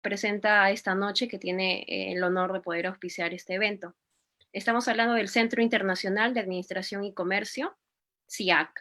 presenta esta noche, que tiene el honor de poder auspiciar este evento. Estamos hablando del Centro Internacional de Administración y Comercio, CIAC.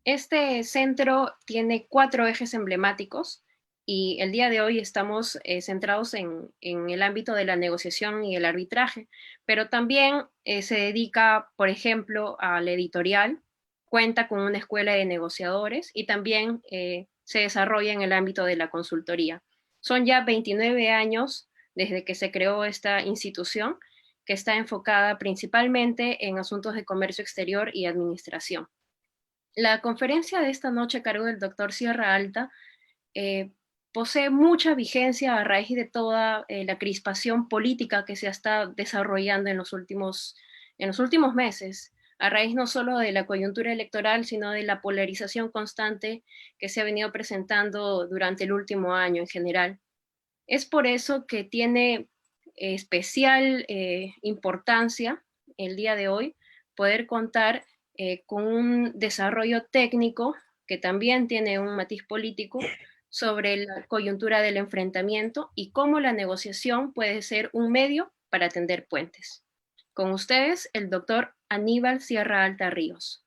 Este centro tiene 4 ejes emblemáticos y el día de hoy estamos centrados en el ámbito de la negociación y el arbitraje, pero también se dedica, por ejemplo, al editorial, cuenta con una escuela de negociadores y también se desarrolla en el ámbito de la consultoría. Son ya 29 años desde que se creó esta institución, que está enfocada principalmente en asuntos de comercio exterior y administración. La conferencia de esta noche a cargo del doctor Sierra Alta posee mucha vigencia a raíz de toda la crispación política que se está desarrollando en los últimos meses, a raíz no solo de la coyuntura electoral, sino de la polarización constante que se ha venido presentando durante el último año en general. Es por eso que tiene especial importancia el día de hoy poder contar con un desarrollo técnico que también tiene un matiz político sobre la coyuntura del enfrentamiento y cómo la negociación puede ser un medio para tender puentes. Con ustedes, el doctor Aníbal Sierra Alta Ríos.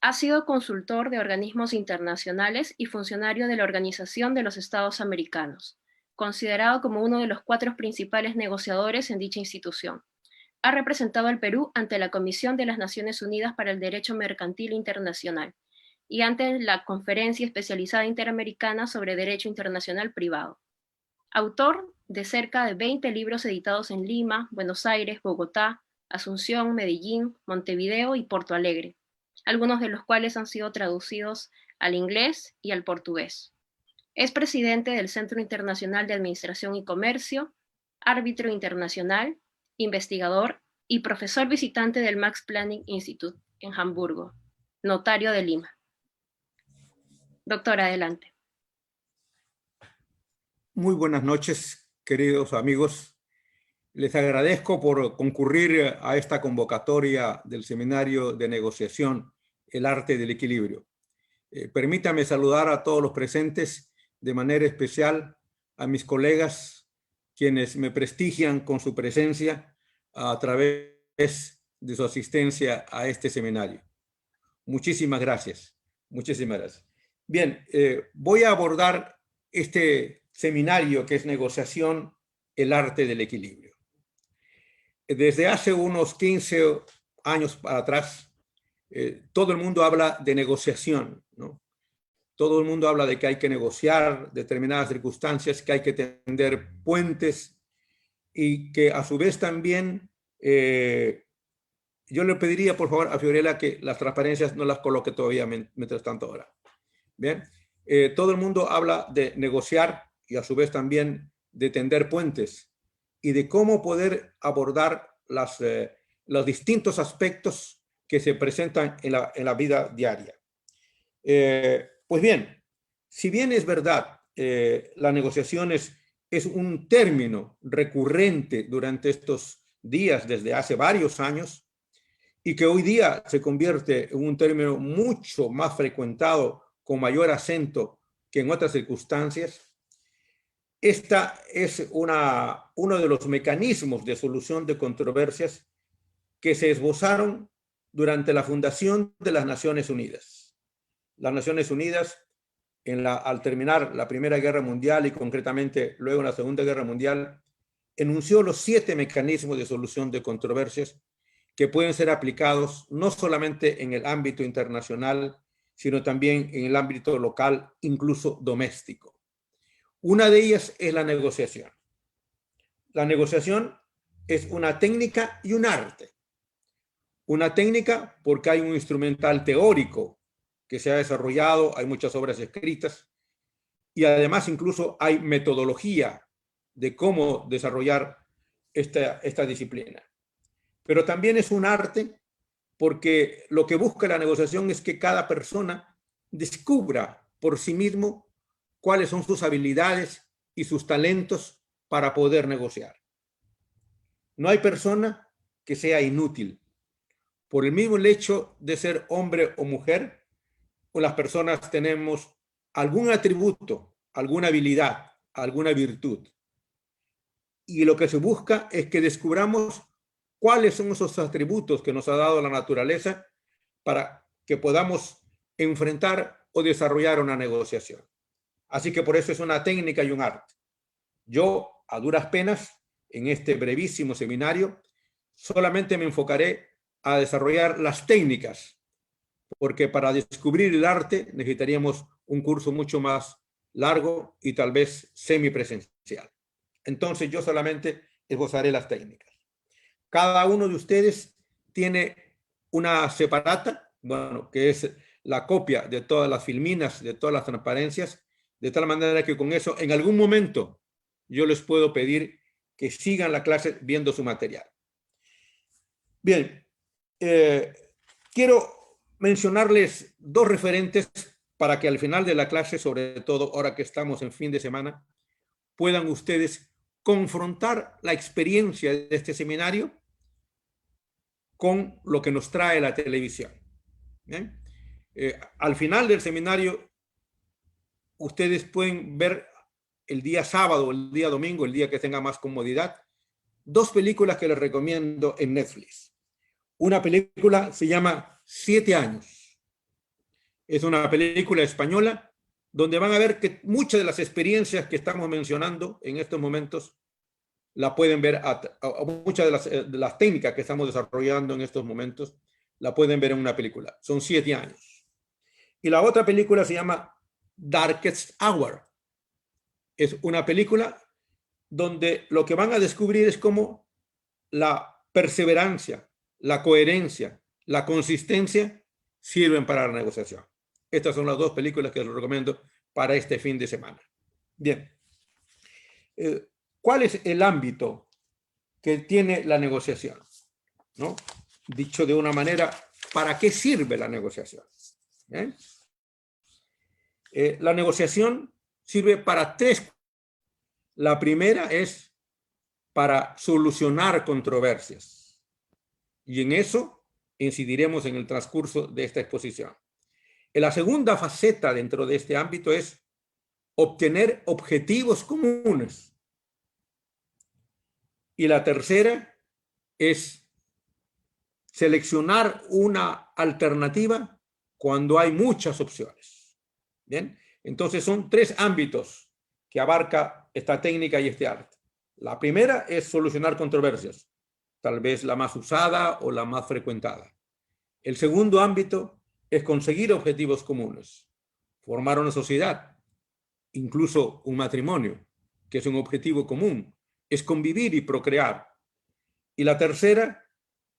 Ha sido consultor de organismos internacionales y funcionario de la Organización de los Estados Americanos, considerado como uno de los 4 principales negociadores en dicha institución. Ha representado al Perú ante la Comisión de las Naciones Unidas para el Derecho Mercantil Internacional y ante la Conferencia Especializada Interamericana sobre Derecho Internacional Privado. Autor de cerca de 20 libros editados en Lima, Buenos Aires, Bogotá, Asunción, Medellín, Montevideo y Porto Alegre, algunos de los cuales han sido traducidos al inglés y al portugués. Es presidente del Centro Internacional de Administración y Comercio, árbitro internacional, investigador y profesor visitante del Max Planck Institute en Hamburgo, notario de Lima. Doctor, adelante. Muy buenas noches, queridos amigos. Les agradezco por concurrir a esta convocatoria del Seminario de Negociación, El Arte del Equilibrio. Permítame saludar a todos los presentes, de manera especial a mis colegas, quienes me prestigian con su presencia a través de su asistencia a este seminario. Muchísimas gracias. Muchísimas gracias. Bien, voy a abordar este seminario que es Negociación, el Arte del Equilibrio. Desde hace unos 15 años para atrás, todo el mundo habla de negociación, ¿no? Todo el mundo habla de que hay que negociar determinadas circunstancias, que hay que tender puentes y que a su vez también yo le pediría por favor a Fiorella que las transparencias no las coloque todavía mientras tanto ahora. Bien, todo el mundo habla de negociar y a su vez también de tender puentes y de cómo poder abordar los distintos aspectos que se presentan en la vida diaria. Pues bien, si bien es verdad, las negociaciones es un término recurrente durante estos días desde hace varios años y que hoy día se convierte en un término mucho más frecuentado con mayor acento que en otras circunstancias, esta es uno de los mecanismos de solución de controversias que se esbozaron durante la fundación de las Naciones Unidas. Las Naciones Unidas, al terminar la Primera Guerra Mundial y concretamente luego en la Segunda Guerra Mundial, enunció los 7 mecanismos de solución de controversias que pueden ser aplicados no solamente en el ámbito internacional, sino también en el ámbito local, incluso doméstico. Una de ellas es la negociación. La negociación es una técnica y un arte. Una técnica porque hay un instrumental teórico que se ha desarrollado, hay muchas obras escritas y además incluso hay metodología de cómo desarrollar esta disciplina. Pero también es un arte porque lo que busca la negociación es que cada persona descubra por sí mismo cuáles son sus habilidades y sus talentos para poder negociar. No hay persona que sea inútil. Por el mismo hecho de ser hombre o mujer, las personas tenemos algún atributo, alguna habilidad, alguna virtud. y lo que se busca es que descubramos cuáles son esos atributos que nos ha dado la naturaleza para que podamos enfrentar o desarrollar una negociación. Así que por eso es una técnica y un arte. Yo, a duras penas, en este brevísimo seminario, solamente me enfocaré a desarrollar las técnicas, porque para descubrir el arte necesitaríamos un curso mucho más largo y tal vez semipresencial. Entonces yo solamente esbozaré las técnicas. Cada uno de ustedes tiene una separata, bueno, que es la copia de todas las filminas, de todas las transparencias, de tal manera que con eso en algún momento yo les puedo pedir que sigan la clase viendo su material. Bien, quiero mencionarles dos referentes para que al final de la clase, sobre todo ahora que estamos en fin de semana, puedan ustedes confrontar la experiencia de este seminario con lo que nos trae la televisión. ¿Bien? Al final del seminario, ustedes pueden ver el día sábado, el día domingo, el día que tenga más comodidad, dos películas que les recomiendo en Netflix. Una película se llama 7 años. Es una película española donde van a ver que muchas de las experiencias que estamos mencionando en estos momentos la pueden ver, muchas de las técnicas que estamos desarrollando en estos momentos la pueden ver en una película. Son 7 años. Y la otra película se llama Darkest Hour. Es una película donde lo que van a descubrir es cómo la perseverancia, la coherencia, la consistencia sirven para la negociación. Estas son las dos películas que les recomiendo para este fin de semana. Bien. ¿Cuál es el ámbito que tiene la negociación? ¿No? Dicho de una manera, ¿para qué sirve la negociación? La negociación sirve para tres. La primera es para solucionar controversias. Y en eso incidiremos en el transcurso de esta exposición. La segunda faceta dentro de este ámbito es obtener objetivos comunes. Y la tercera es seleccionar una alternativa cuando hay muchas opciones. Bien, entonces son tres ámbitos que abarca esta técnica y este arte. La primera es solucionar controversias, tal vez la más usada o la más frecuentada. El segundo ámbito es conseguir objetivos comunes, formar una sociedad, incluso un matrimonio, que es un objetivo común, es convivir y procrear. Y la tercera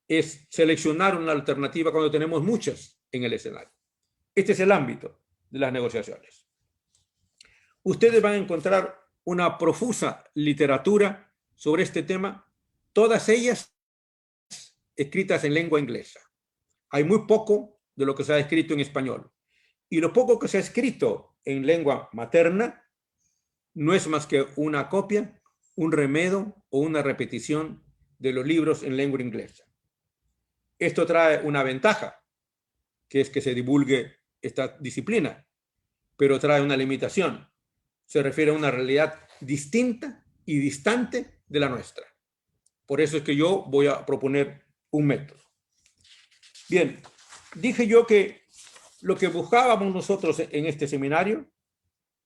es seleccionar una alternativa cuando tenemos muchas en el escenario. Este es el ámbito de las negociaciones. Ustedes van a encontrar una profusa literatura sobre este tema, todas ellas escritas en lengua inglesa. Hay muy poco de lo que se ha escrito en español. Y lo poco que se ha escrito en lengua materna no es más que una copia, un remedo o una repetición de los libros en lengua inglesa. Esto trae una ventaja, que es que se divulgue esta disciplina, pero trae una limitación. Se refiere a una realidad distinta y distante de la nuestra. Por eso es que yo voy a proponer un método. Bien, dije yo que lo que buscábamos nosotros en este seminario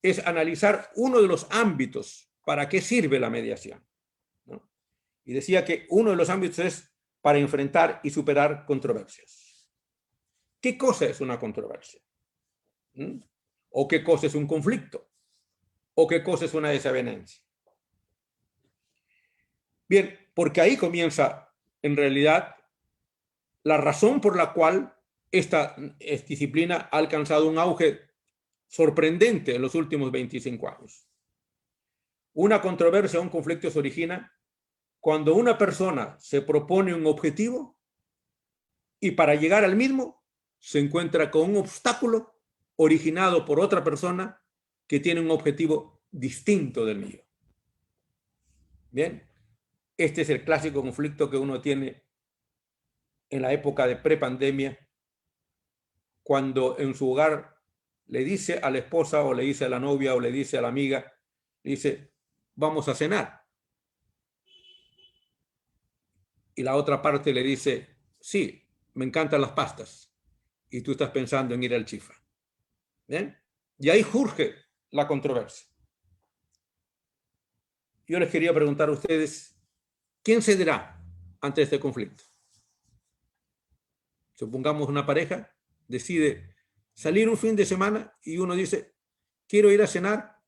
es analizar uno de los ámbitos para qué sirve la mediación, ¿no? Y decía que uno de los ámbitos es para enfrentar y superar controversias. ¿Qué cosa es una controversia? ¿O qué cosa es un conflicto? ¿O qué cosa es una desavenencia? Bien, porque ahí comienza en realidad la razón por la cual esta disciplina ha alcanzado un auge sorprendente en los últimos 25 años. Una controversia o un conflicto se origina cuando una persona se propone un objetivo y para llegar al mismo se encuentra con un obstáculo originado por otra persona que tiene un objetivo distinto del mío. Bien, este es el clásico conflicto que uno tiene en la época de prepandemia, cuando en su hogar le dice a la esposa o le dice a la novia o le dice a la amiga, le dice, vamos a cenar. y la otra parte le dice, sí, me encantan las pastas, y tú estás pensando en ir al Chifa. ¿Bien? Y ahí surge la controversia. Yo les quería preguntar a ustedes, ¿quién cederá ante este conflicto? Supongamos una pareja decide salir un fin de semana y uno dice, quiero ir a cenar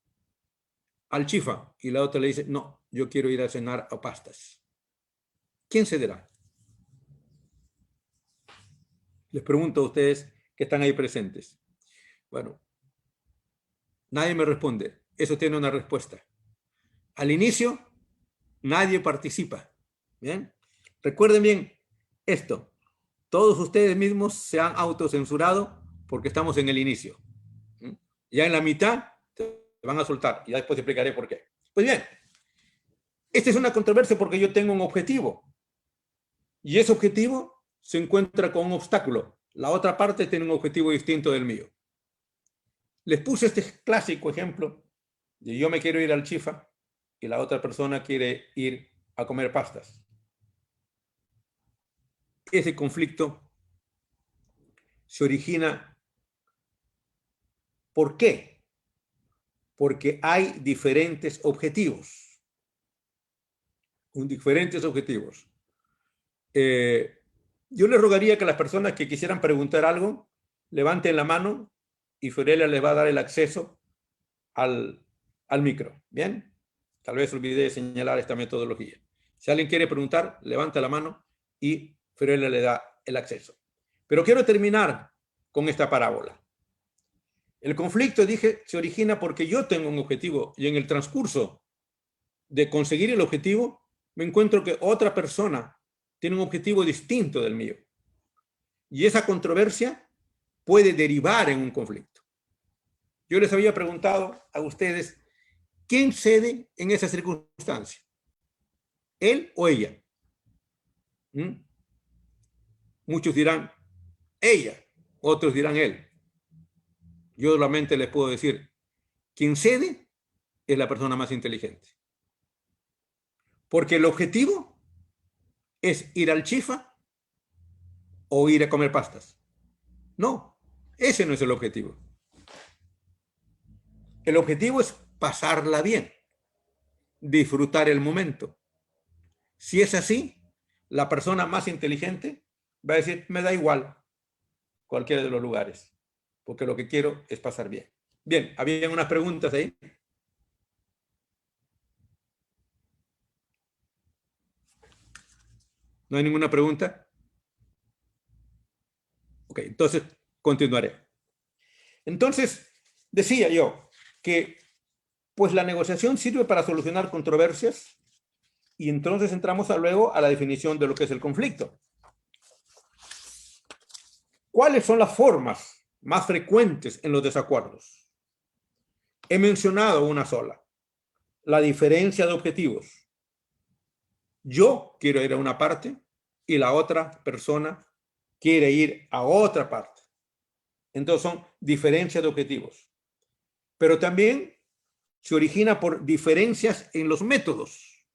al Chifa, y la otra le dice, no, yo quiero ir a cenar a pastas. ¿Quién cederá? Les pregunto a ustedes que están ahí presentes. Bueno, nadie me responde. Eso tiene una respuesta. Al inicio, nadie participa. ¿Bien? Recuerden bien esto. Todos ustedes mismos se han autocensurado porque estamos en el inicio. Ya en la mitad te van a soltar y ya después te explicaré por qué. Pues bien, esta es una controversia porque yo tengo un objetivo y ese objetivo se encuentra con un obstáculo. La otra parte tiene un objetivo distinto del mío. Les puse este clásico ejemplo de yo me quiero ir al Chifa y la otra persona quiere ir a comer pastas. Ese conflicto se origina. ¿Por qué? Porque hay diferentes objetivos. Diferentes objetivos. Yo les rogaría que las personas que quisieran preguntar algo levanten la mano y Fiorella les va a dar el acceso al micro. ¿Bien? Tal vez olvidé de señalar esta metodología. Si alguien quiere preguntar, levanta la mano y Fiorella le da el acceso. Pero quiero terminar con esta parábola. El conflicto, dije, se origina porque yo tengo un objetivo y en el transcurso de conseguir el objetivo me encuentro que otra persona tiene un objetivo distinto del mío. Y esa controversia puede derivar en un conflicto. Yo les había preguntado a ustedes, ¿quién cede en esa circunstancia? ¿Él o ella? Muchos dirán ella, otros dirán él. Yo solamente les puedo decir, quien cede es la persona más inteligente. Porque el objetivo es ir al Chifa o ir a comer pastas. No, ese no es el objetivo. El objetivo es pasarla bien, disfrutar el momento. Si es así, la persona más inteligente va a decir, me da igual cualquiera de los lugares, porque lo que quiero es pasar bien. Bien, ¿habían unas preguntas ahí? ¿No hay ninguna pregunta? Ok, entonces continuaré. Entonces, decía yo que pues la negociación sirve para solucionar controversias y entonces entramos luego a la definición de lo que es el conflicto. ¿Cuáles son las formas más frecuentes en los desacuerdos? He mencionado una sola, la diferencia de objetivos. Yo quiero ir a una parte y la otra persona quiere ir a otra parte. Entonces son diferencias de objetivos. Pero también se origina por diferencias en los métodos.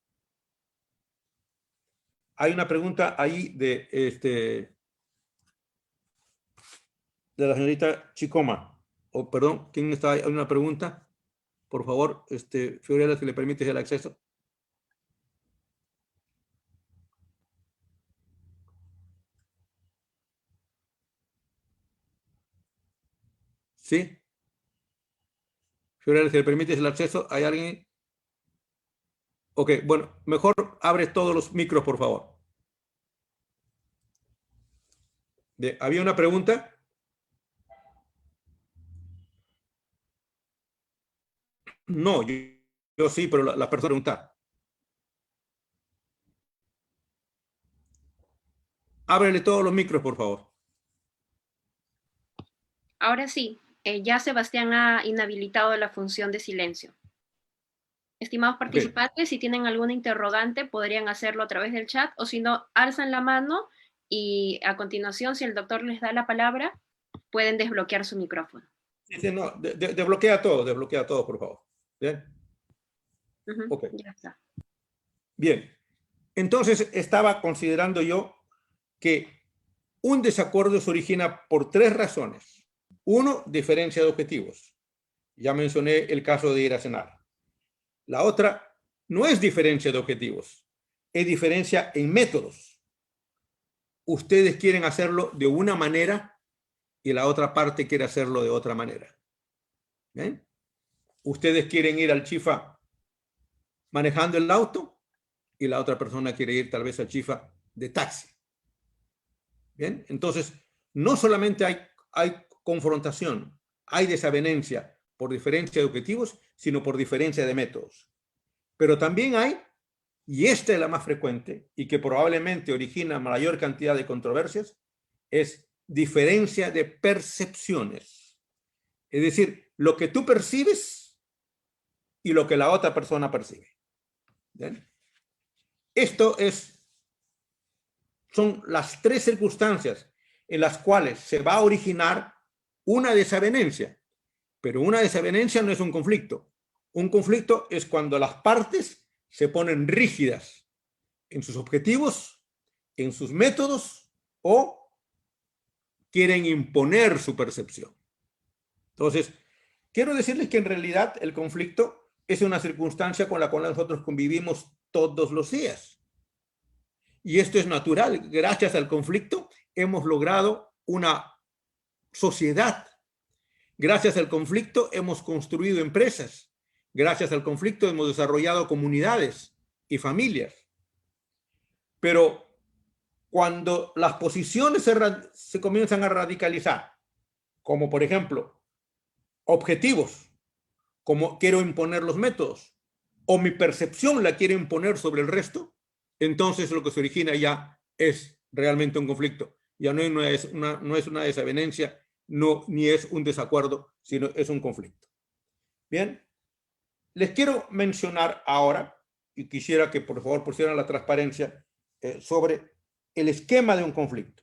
Hay una pregunta ahí de la señorita Chicoma. Perdón, ¿quién está ahí? Hay una pregunta. Por favor, Fiorella, si le permites el acceso. ¿Sí? Fiorella, si le permites el acceso, ¿hay alguien? Ok, bueno, mejor abre todos los micros, por favor. ¿Había una pregunta? No, yo sí, pero la persona pregunta. Ábrele todos los micros, por favor. Ahora sí, ya Sebastián ha inhabilitado la función de silencio. Estimados participantes, si tienen alguna interrogante, podrían hacerlo a través del chat o si no, alzan la mano y a continuación, si el doctor les da la palabra, pueden desbloquear su micrófono. Sí, no, desbloquea todo, por favor. Bien. Okay. Ya está. Bien. Entonces estaba considerando yo que un desacuerdo se origina por tres razones. Uno, diferencia de objetivos. Ya mencioné el caso de ir a cenar. La otra no es diferencia de objetivos, es diferencia en métodos. Ustedes quieren hacerlo de una manera y la otra parte quiere hacerlo de otra manera. ¿Ven? Ustedes quieren ir al Chifa manejando el auto y la otra persona quiere ir tal vez al Chifa de taxi. Bien, entonces no solamente hay confrontación, hay desavenencia por diferencia de objetivos, sino por diferencia de métodos. Pero también hay, y esta es la más frecuente y que probablemente origina mayor cantidad de controversias, es diferencia de percepciones. Es decir, lo que tú percibes y lo que la otra persona percibe. ¿Bien? Esto son las tres circunstancias en las cuales se va a originar una desavenencia. Pero una desavenencia no es un conflicto. Un conflicto es cuando las partes se ponen rígidas en sus objetivos, en sus métodos o quieren imponer su percepción. Entonces, quiero decirles que en realidad el conflicto es una circunstancia con la cual nosotros convivimos todos los días. Y esto es natural. Gracias al conflicto hemos logrado una sociedad. Gracias al conflicto hemos construido empresas. Gracias al conflicto hemos desarrollado comunidades y familias. Pero cuando las posiciones se comienzan a radicalizar, como por ejemplo objetivos, como quiero imponer los métodos, o mi percepción la quiero imponer sobre el resto, entonces lo que se origina ya es realmente un conflicto. Ya no es una desavenencia, no, ni es un desacuerdo, sino es un conflicto. Bien, les quiero mencionar ahora, y quisiera que por favor pusieran la transparencia sobre el esquema de un conflicto,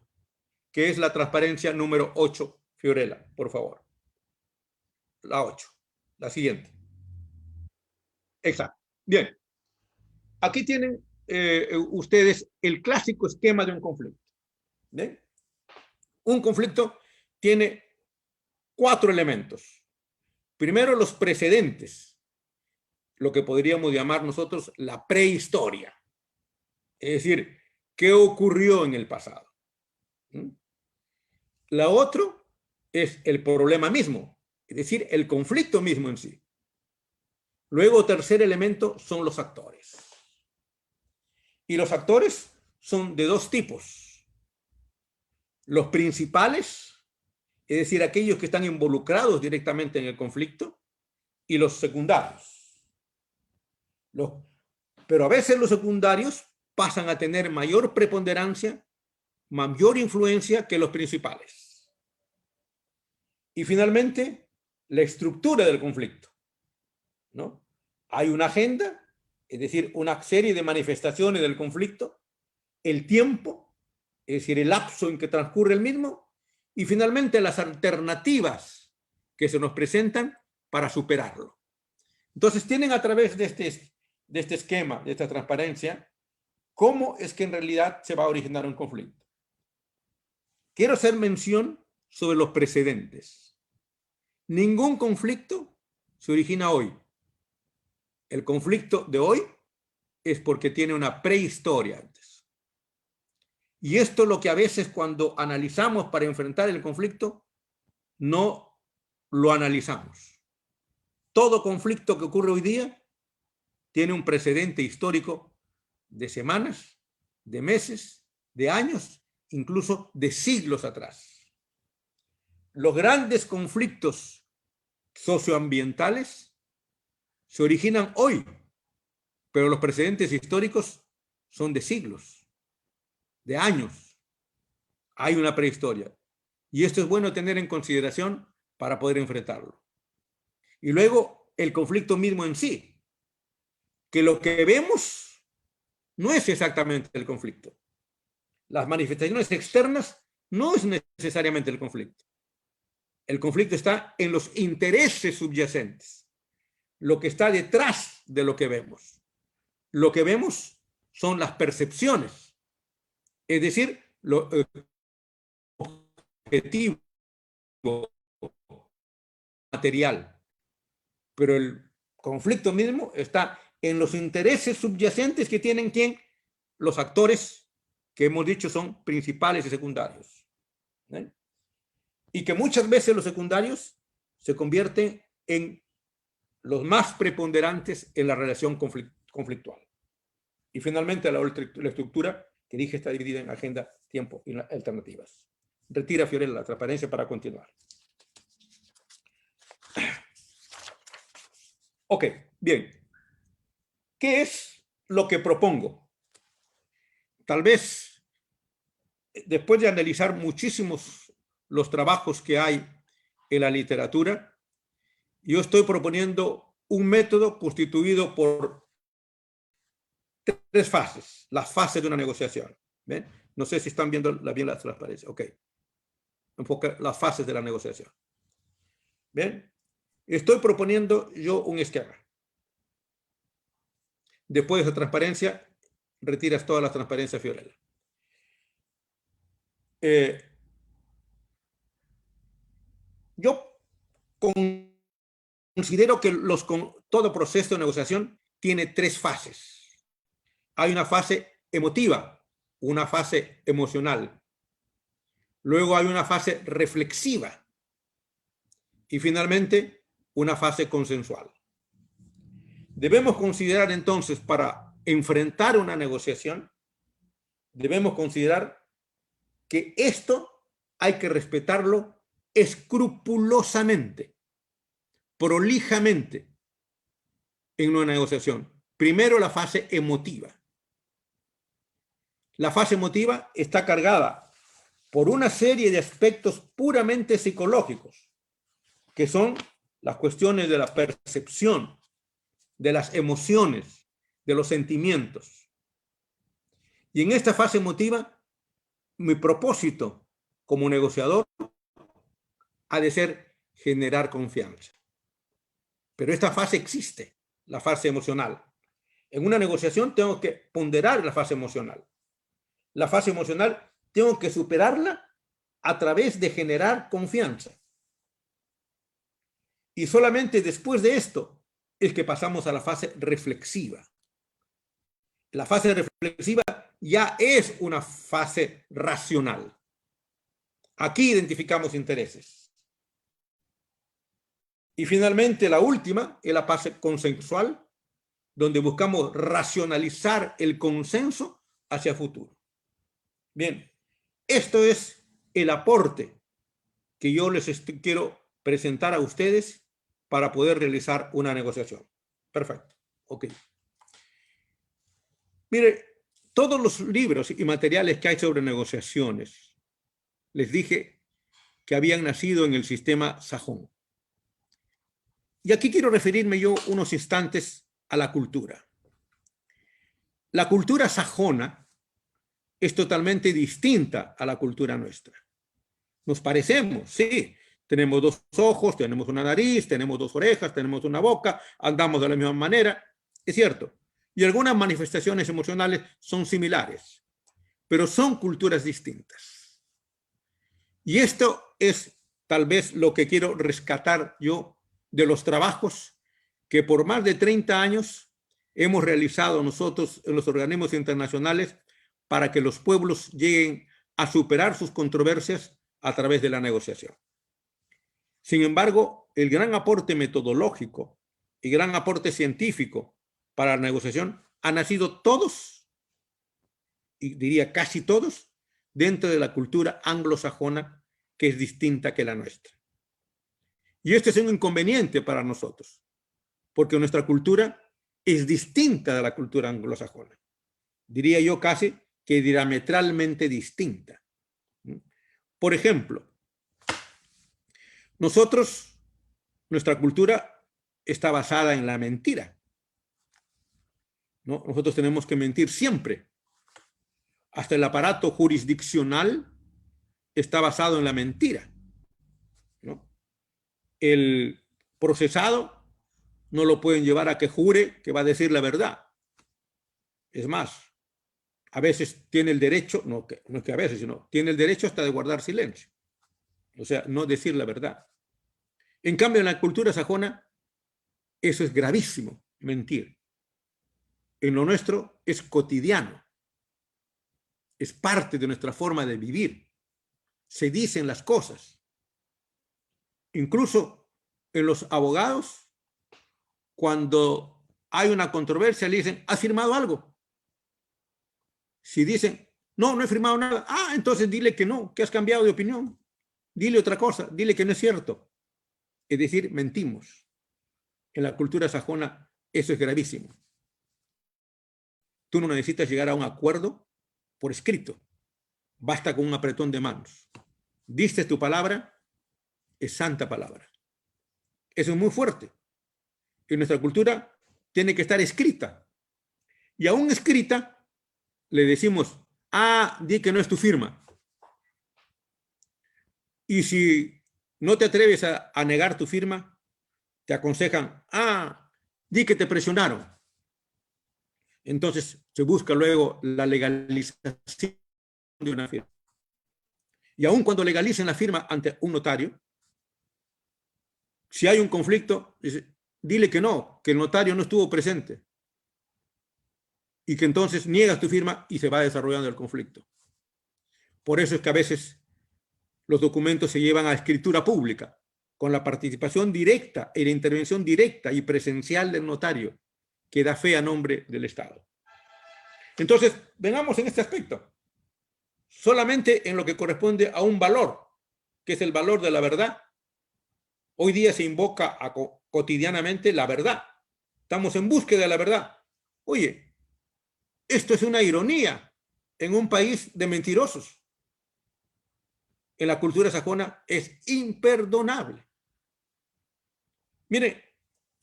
que es la transparencia número 8, Fiorella, por favor. La 8, la siguiente. Exacto. Bien, aquí tienen ustedes el clásico esquema de un conflicto. ¿Bien? Un conflicto tiene 4 elementos. Primero, los precedentes, lo que podríamos llamar nosotros la prehistoria. Es decir, ¿qué ocurrió en el pasado? La otra es el problema mismo, es decir, el conflicto mismo en sí. Luego, tercer elemento son los actores. Y los actores son de dos tipos. Los principales, es decir, aquellos que están involucrados directamente en el conflicto, y los secundarios. Pero a veces los secundarios pasan a tener mayor preponderancia, mayor influencia que los principales. Y finalmente, la estructura del conflicto, ¿no? Hay una agenda, es decir, una serie de manifestaciones del conflicto, el tiempo, es decir, el lapso en que transcurre el mismo, y finalmente las alternativas que se nos presentan para superarlo. Entonces, tienen a través de este esquema, de esta transparencia, cómo es que en realidad se va a originar un conflicto. Quiero hacer mención sobre los precedentes. Ningún conflicto se origina hoy. El conflicto de hoy es porque tiene una prehistoria antes. Y esto es lo que a veces cuando analizamos para enfrentar el conflicto, no lo analizamos. Todo conflicto que ocurre hoy día tiene un precedente histórico de semanas, de meses, de años, incluso de siglos atrás. Los grandes conflictos socioambientales se originan hoy, pero los precedentes históricos son de siglos, de años. Hay una prehistoria. Y esto es bueno tener en consideración para poder enfrentarlo. Y luego el conflicto mismo en sí, que lo que vemos no es exactamente el conflicto. Las manifestaciones externas no es necesariamente el conflicto. El conflicto está en los intereses subyacentes, lo que está detrás de lo que vemos. Lo que vemos son las percepciones, es decir, lo objetivo material. Pero el conflicto mismo está en los intereses subyacentes que tienen ¿quién? Los actores que hemos dicho son principales y secundarios. ¿Eh? Y que muchas veces los secundarios se convierten en los más preponderantes en la relación conflictual. Y finalmente la estructura que dije está dividida en agenda, tiempo y alternativas. Retira, Fiorella, la transparencia para continuar. Ok, bien. ¿Qué es lo que propongo? Tal vez, después de analizar muchísimos los trabajos que hay en la literatura, yo estoy proponiendo un método constituido por 3 fases, las fases de una negociación. ¿Ven? No sé si están viendo bien la transparencia. Ok. Enfoca las fases de la negociación. ¿Bien? Estoy proponiendo yo un esquema. Después de esa transparencia, retiras toda la transparencia, Fiorella. Yo considero que todo proceso de negociación tiene 3 fases. Hay una fase emotiva, una fase emocional. Luego hay una fase reflexiva. Y finalmente, una fase consensual. Debemos considerar entonces, para enfrentar una negociación, debemos considerar que esto hay que respetarlo escrupulosamente, prolijamente en una negociación. Primero, la fase emotiva. La fase emotiva está cargada por una serie de aspectos puramente psicológicos, que son las cuestiones de la percepción, de las emociones, de los sentimientos. Y en esta fase emotiva, mi propósito como negociador ha de ser generar confianza. Pero esta fase existe, la fase emocional. En una negociación tengo que ponderar la fase emocional. La fase emocional tengo que superarla a través de generar confianza. Y solamente después de esto es que pasamos a la fase reflexiva. La fase reflexiva ya es una fase racional. Aquí identificamos intereses. Y finalmente la última es la fase consensual, donde buscamos racionalizar el consenso hacia el futuro. Bien, esto es el aporte que yo les quiero presentar a ustedes para poder realizar una negociación. Perfecto. Ok. Mire, todos los libros y materiales que hay sobre negociaciones, les dije que habían nacido en el sistema sajón. Y aquí quiero referirme yo unos instantes a la cultura. La cultura sajona es totalmente distinta a la cultura nuestra. Nos parecemos, sí. Tenemos 2 ojos, tenemos una nariz, tenemos 2 orejas, tenemos una boca, andamos de la misma manera. Es cierto. Y algunas manifestaciones emocionales son similares, pero son culturas distintas. Y esto es tal vez lo que quiero rescatar yo de los trabajos que por más de 30 años hemos realizado nosotros en los organismos internacionales para que los pueblos lleguen a superar sus controversias a través de la negociación. Sin embargo, el gran aporte metodológico y gran aporte científico para la negociación han nacido todos, y diría casi todos, dentro de la cultura anglosajona, que es distinta que la nuestra. Y este es un inconveniente para nosotros, porque nuestra cultura es distinta de la cultura anglosajona. Diría yo casi que diametralmente distinta. Por ejemplo, nuestra cultura está basada en la mentira, ¿no? Nosotros tenemos que mentir siempre. Hasta el aparato jurisdiccional está basado en la mentira, ¿no? El procesado no lo pueden llevar a que jure que va a decir la verdad. Es más, a veces tiene el derecho, no es que a veces, sino tiene el derecho hasta de guardar silencio. O sea, no decir la verdad. En cambio, en la cultura sajona, eso es gravísimo, mentir. En lo nuestro es cotidiano, es parte de nuestra forma de vivir. Se dicen las cosas. Incluso en los abogados, cuando hay una controversia, le dicen, ¿has firmado algo? Si dicen, no, no he firmado nada, entonces dile que no, que has cambiado de opinión. Dile otra cosa, dile que no es cierto. Es decir, mentimos. En la cultura sajona eso es gravísimo. Tú no necesitas llegar a un acuerdo por escrito. Basta con un apretón de manos. Diste tu palabra, es santa palabra. Eso es muy fuerte. En nuestra cultura tiene que estar escrita. Y aún escrita, le decimos, di que no es tu firma. Y si no te atreves a negar tu firma, te aconsejan, di que te presionaron. Entonces se busca luego la legalización de una firma. Y aun cuando legalicen la firma ante un notario, si hay un conflicto, dile que no, que el notario no estuvo presente. Y que entonces niegas tu firma y se va desarrollando el conflicto. Por eso es que a veces los documentos se llevan a escritura pública, con la participación directa y la intervención directa y presencial del notario, que da fe a nombre del Estado. Entonces, vengamos en este aspecto. Solamente en lo que corresponde a un valor, que es el valor de la verdad. Hoy día se invoca cotidianamente la verdad. Estamos en búsqueda de la verdad. Oye, esto es una ironía en un país de mentirosos. En la cultura sajona es imperdonable. Mire,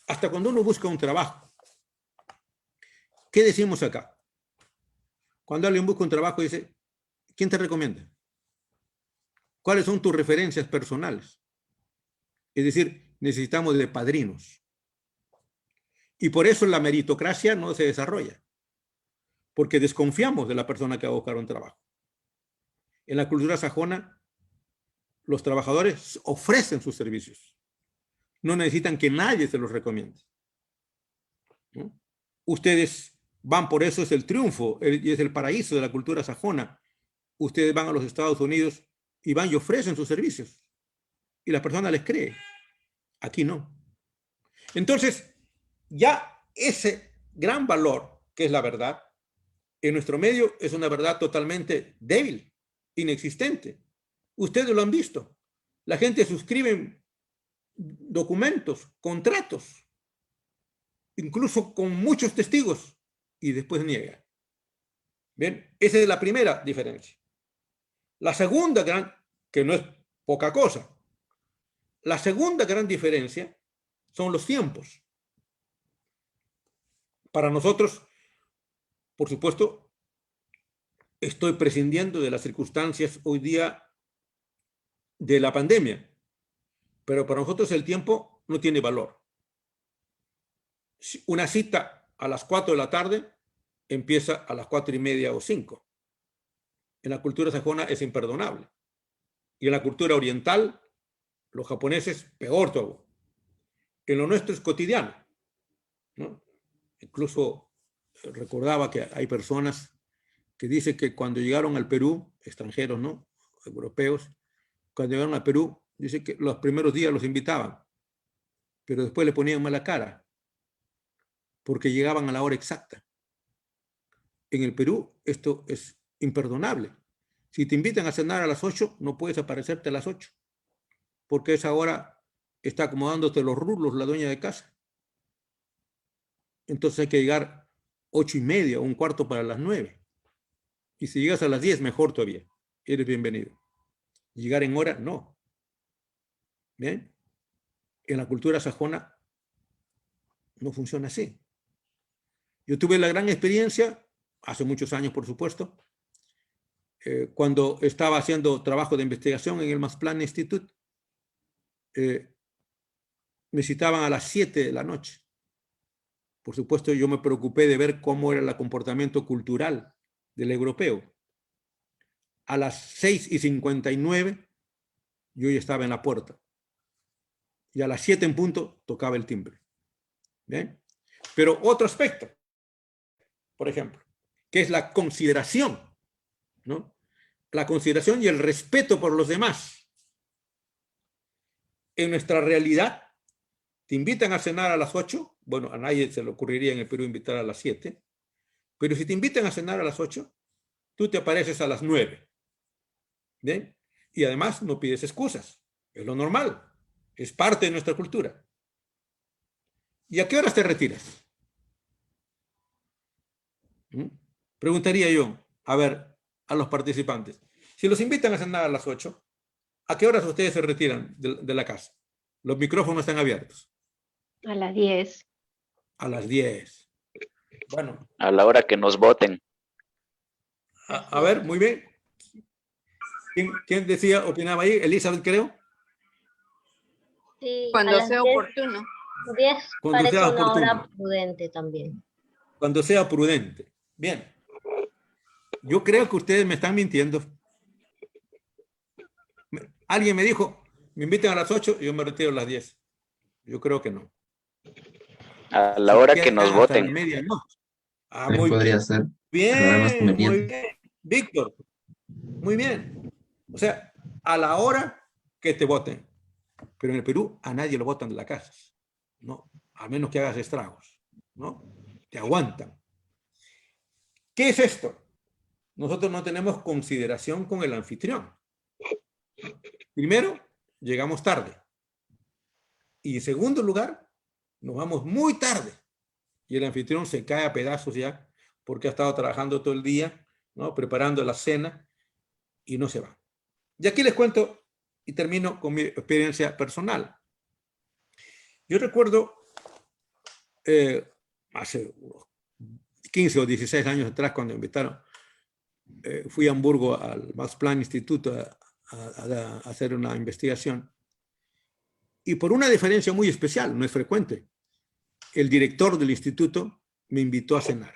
hasta cuando uno busca un trabajo, ¿qué decimos acá? Cuando alguien busca un trabajo dice, ¿quién te recomienda? ¿Cuáles son tus referencias personales? Es decir, necesitamos de padrinos. Y por eso la meritocracia no se desarrolla, porque desconfiamos de la persona que va a buscar un trabajo. En la cultura sajona, los trabajadores ofrecen sus servicios. No necesitan que nadie se los recomiende. ¿No? Ustedes van, por eso es el triunfo y es el paraíso de la cultura sajona. Ustedes van a los Estados Unidos y van y ofrecen sus servicios. Y la persona les cree. Aquí no. Entonces, ya ese gran valor, que es la verdad, en nuestro medio es una verdad totalmente débil, inexistente. Ustedes lo han visto. La gente suscribe documentos, contratos, incluso con muchos testigos, y después niega. Bien, esa es la primera diferencia. La segunda gran, que no es poca cosa, la segunda gran diferencia son los tiempos. Para nosotros, por supuesto, estoy prescindiendo de las circunstancias hoy día de la pandemia, pero para nosotros el tiempo no tiene valor. Una cita a las 4 de la tarde empieza a las 4:30 o 5. En la cultura sajona es imperdonable. Y en la cultura oriental, los japoneses, peor todo. En lo nuestro es cotidiano, ¿no? Incluso recordaba que hay personas que dicen que cuando llegaron al Perú, extranjeros, ¿no? Europeos, cuando llegaron al Perú, dice que los primeros días los invitaban, pero después le ponían mala cara, porque llegaban a la hora exacta. En el Perú esto es imperdonable. Si te invitan a cenar a las 8, no puedes aparecerte a las 8, porque a esa hora está acomodándote los rulos la dueña de casa. Entonces hay que llegar 8:30 o un cuarto para las 9. Y si llegas a las 10, mejor todavía. Eres bienvenido. Llegar en hora, no. ¿Bien? En la cultura sajona no funciona así. Yo tuve la gran experiencia, hace muchos años por supuesto, cuando estaba haciendo trabajo de investigación en el Masplan Institute, me citaban a las 7 de la noche. Por supuesto, yo me preocupé de ver cómo era el comportamiento cultural del europeo. A las 6:59 yo ya estaba en la puerta. Y a las 7 en punto tocaba el timbre. ¿Bien? Pero otro aspecto, por ejemplo, que es la consideración, ¿no? La consideración y el respeto por los demás. En nuestra realidad, te invitan a cenar a las 8, bueno, a nadie se le ocurriría en el Perú invitar a las 7, pero si te invitan a cenar a las 8, tú te apareces a las 9. ¿Bien? Y además no pides excusas, es lo normal, es parte de nuestra cultura. ¿Y a qué horas te retiras? Preguntaría yo, a ver, a los participantes. Si los invitan a cenar a las 8, ¿a qué horas ustedes se retiran de la casa? Los micrófonos están abiertos. A las 10. A las 10. Bueno. A la hora que nos voten. A ver, muy bien. ¿Quién decía, opinaba ahí? Elizabeth, creo. Sí, cuando sea oportuno. 10 Cuando parece sea una oportuno. hora prudente también. Cuando sea prudente. Bien. Yo creo que ustedes me están mintiendo. Alguien me dijo, me invitan a las 8 y yo me retiro a las 10. Yo creo que no. A la hora que nos hasta voten. la medianoche. Ah, También muy podría ser bien, la hora más muy conveniente. bien. Víctor, muy bien. O sea, a la hora que te voten. Pero en el Perú a nadie lo votan de la casa, ¿no? A menos que hagas estragos, ¿no? Te aguantan. ¿Qué es esto? Nosotros no tenemos consideración con el anfitrión. Primero, llegamos tarde. Y en segundo lugar, nos vamos muy tarde. Y el anfitrión se cae a pedazos ya porque ha estado trabajando todo el día, ¿no? Preparando la cena y no se va. Y aquí les cuento y termino con mi experiencia personal. Yo recuerdo hace unos 15 o 16 años atrás, cuando me invitaron, fui a Hamburgo al Max Planck Instituto a hacer una investigación. Y por una diferencia muy especial, no es frecuente, el director del instituto me invitó a cenar.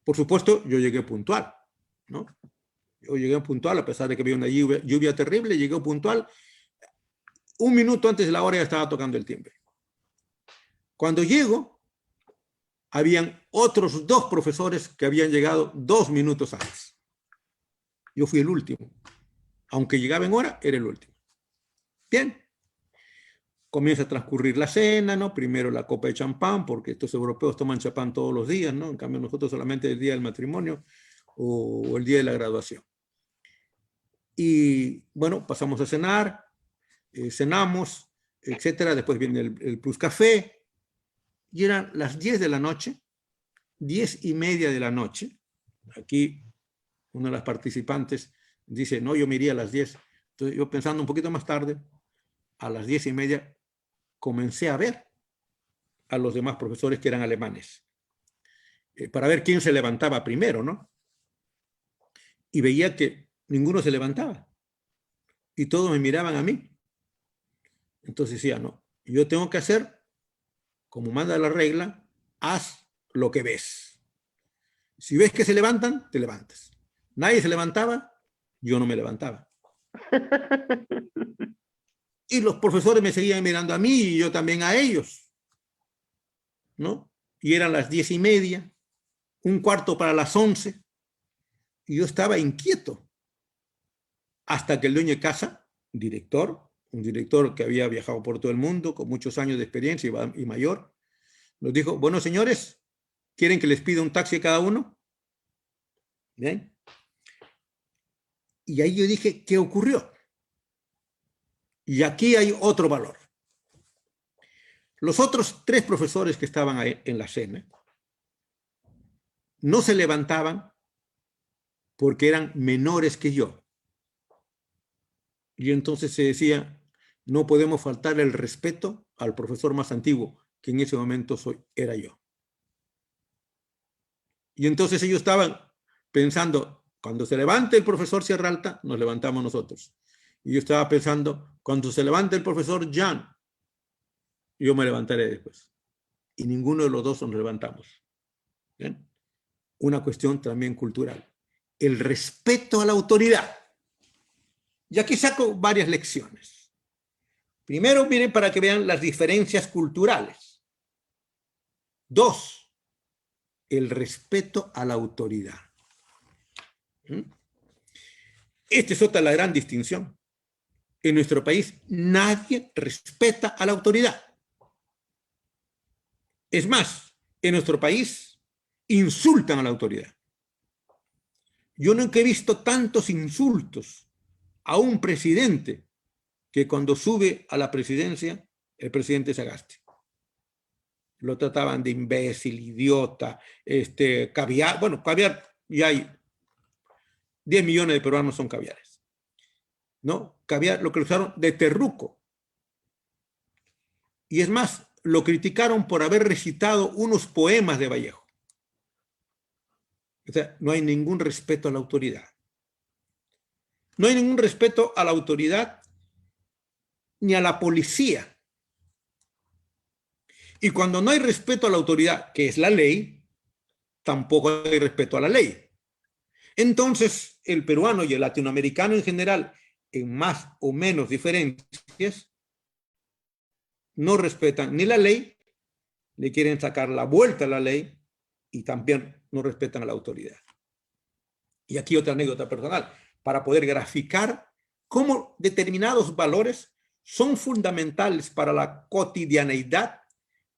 Por supuesto, yo llegué puntual, ¿no? Yo llegué puntual, a pesar de que había una lluvia terrible, llegué puntual. Un minuto antes de la hora ya estaba tocando el timbre. Cuando llego, habían otros 2 profesores que habían llegado 2 minutos antes. Yo fui el último. Aunque llegaba en hora, era el último. Bien. Comienza a transcurrir la cena, ¿no? Primero la copa de champán, porque estos europeos toman champán todos los días, ¿no? En cambio, nosotros solamente el día del matrimonio o el día de la graduación. Y bueno, pasamos a cenar, cenamos, etcétera. Después viene el plus café. Y eran las 10 de la noche, 10:30 de la noche. Aquí una de las participantes dice, no, yo me iría a las 10. Entonces yo pensando un poquito más tarde, a las 10:30, comencé a ver a los demás profesores que eran alemanes, para ver quién se levantaba primero, ¿no? Y veía que ninguno se levantaba. Y todos me miraban a mí. Entonces decía, no, yo tengo que hacer como manda la regla, haz lo que ves. Si ves que se levantan, te levantas. Nadie se levantaba, yo no me levantaba. Y los profesores me seguían mirando a mí y yo también a ellos, ¿no? Y eran las 10:30, 1/4 para las 11, y yo estaba inquieto. Hasta que el dueño de casa, un director que había viajado por todo el mundo, con muchos años de experiencia y mayor, nos dijo, bueno, señores, ¿quieren que les pida un taxi a cada uno? Bien. Y ahí yo dije, ¿qué ocurrió? Y aquí hay otro valor. Los otros 3 profesores que estaban ahí en la cena no se levantaban porque eran menores que yo. Y entonces se decía, no podemos faltar el respeto al profesor más antiguo, que en ese momento era yo. Y entonces ellos estaban pensando, cuando se levante el profesor Sierra Alta, nos levantamos nosotros. Y yo estaba pensando, cuando se levante el profesor Jan, yo me levantaré después. Y ninguno de los dos nos levantamos. ¿Bien? una cuestión también cultural. El respeto a la autoridad. Y aquí saco varias lecciones. Primero, miren para que vean las diferencias culturales. 2, el respeto a la autoridad. Esta es otra la gran distinción. En nuestro país nadie respeta a la autoridad. Es más, en nuestro país insultan a la autoridad. Yo nunca he visto tantos insultos a un presidente que cuando sube a la presidencia, el presidente se agaste. Lo trataban de imbécil, idiota, caviar. Bueno, caviar ya hay 10 millones de peruanos son caviares. ¿No? Caviar lo que usaron de terruco. Y es más, lo criticaron por haber recitado unos poemas de Vallejo. O sea, no hay ningún respeto a la autoridad. No hay ningún respeto a la autoridad ni a la policía. Y cuando no hay respeto a la autoridad, que es la ley, tampoco hay respeto a la ley. Entonces, el peruano y el latinoamericano en general, en más o menos diferencias, no respetan ni la ley, le quieren sacar la vuelta a la ley y también no respetan a la autoridad. Y aquí otra anécdota personal, para poder graficar cómo determinados valores son fundamentales para la cotidianeidad,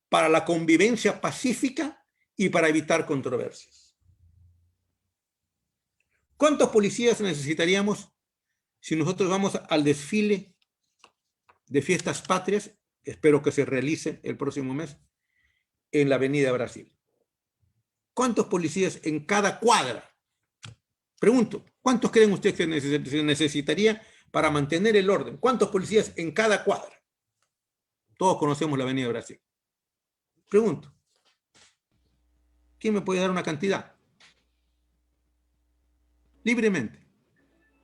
para la convivencia pacífica y para evitar controversias. ¿Cuántos policías necesitaríamos si nosotros vamos al desfile de fiestas patrias? Espero que se realice el próximo mes en la Avenida Brasil. ¿Cuántos policías en cada cuadra? Pregunto, ¿cuántos creen ustedes que se necesitaría para mantener el orden? ¿Cuántos policías en cada cuadra? Todos conocemos la Avenida Brasil. Pregunto, ¿quién me puede dar una cantidad? Libremente.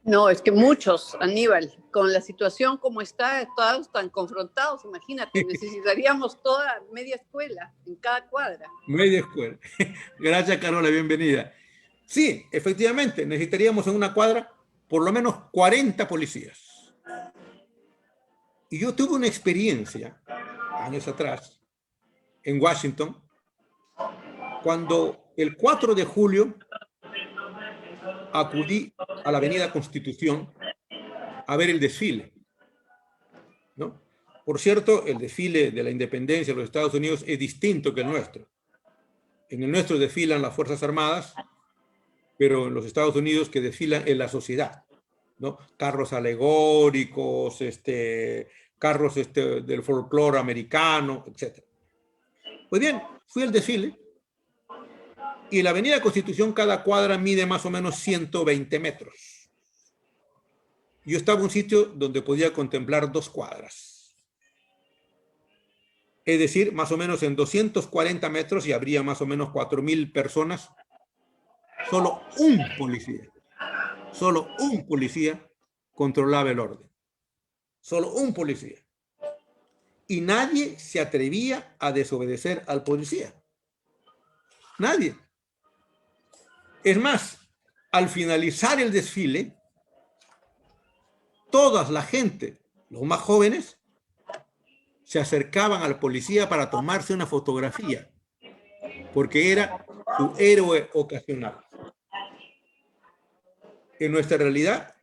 No, es que muchos, Aníbal, con la situación como está, todos están confrontados, imagínate, necesitaríamos toda media escuela en cada cuadra. Media escuela. Gracias, Carola, bienvenida. Sí, efectivamente, necesitaríamos en una cuadra por lo menos 40 policías. Y yo tuve una experiencia, años atrás, en Washington, cuando el 4 de julio acudí a la Avenida Constitución a ver el desfile, ¿no? Por cierto, el desfile de la independencia de los Estados Unidos es distinto que el nuestro. En el nuestro desfilan las Fuerzas Armadas, pero en los Estados Unidos que desfilan en la sociedad, ¿no? Carros alegóricos, carros del folclore americano, etc. Pues bien, fui al desfile y en la Avenida Constitución cada cuadra mide más o menos 120 metros. Yo estaba en un sitio donde podía contemplar 2 cuadras. Es decir, más o menos en 240 metros y habría más o menos 4.000 personas. Solo un policía controlaba el orden. Solo un policía. Y nadie se atrevía a desobedecer al policía. Nadie. Es más, al finalizar el desfile, toda la gente, los más jóvenes, se acercaban al policía para tomarse una fotografía, porque era su héroe ocasional. En nuestra realidad,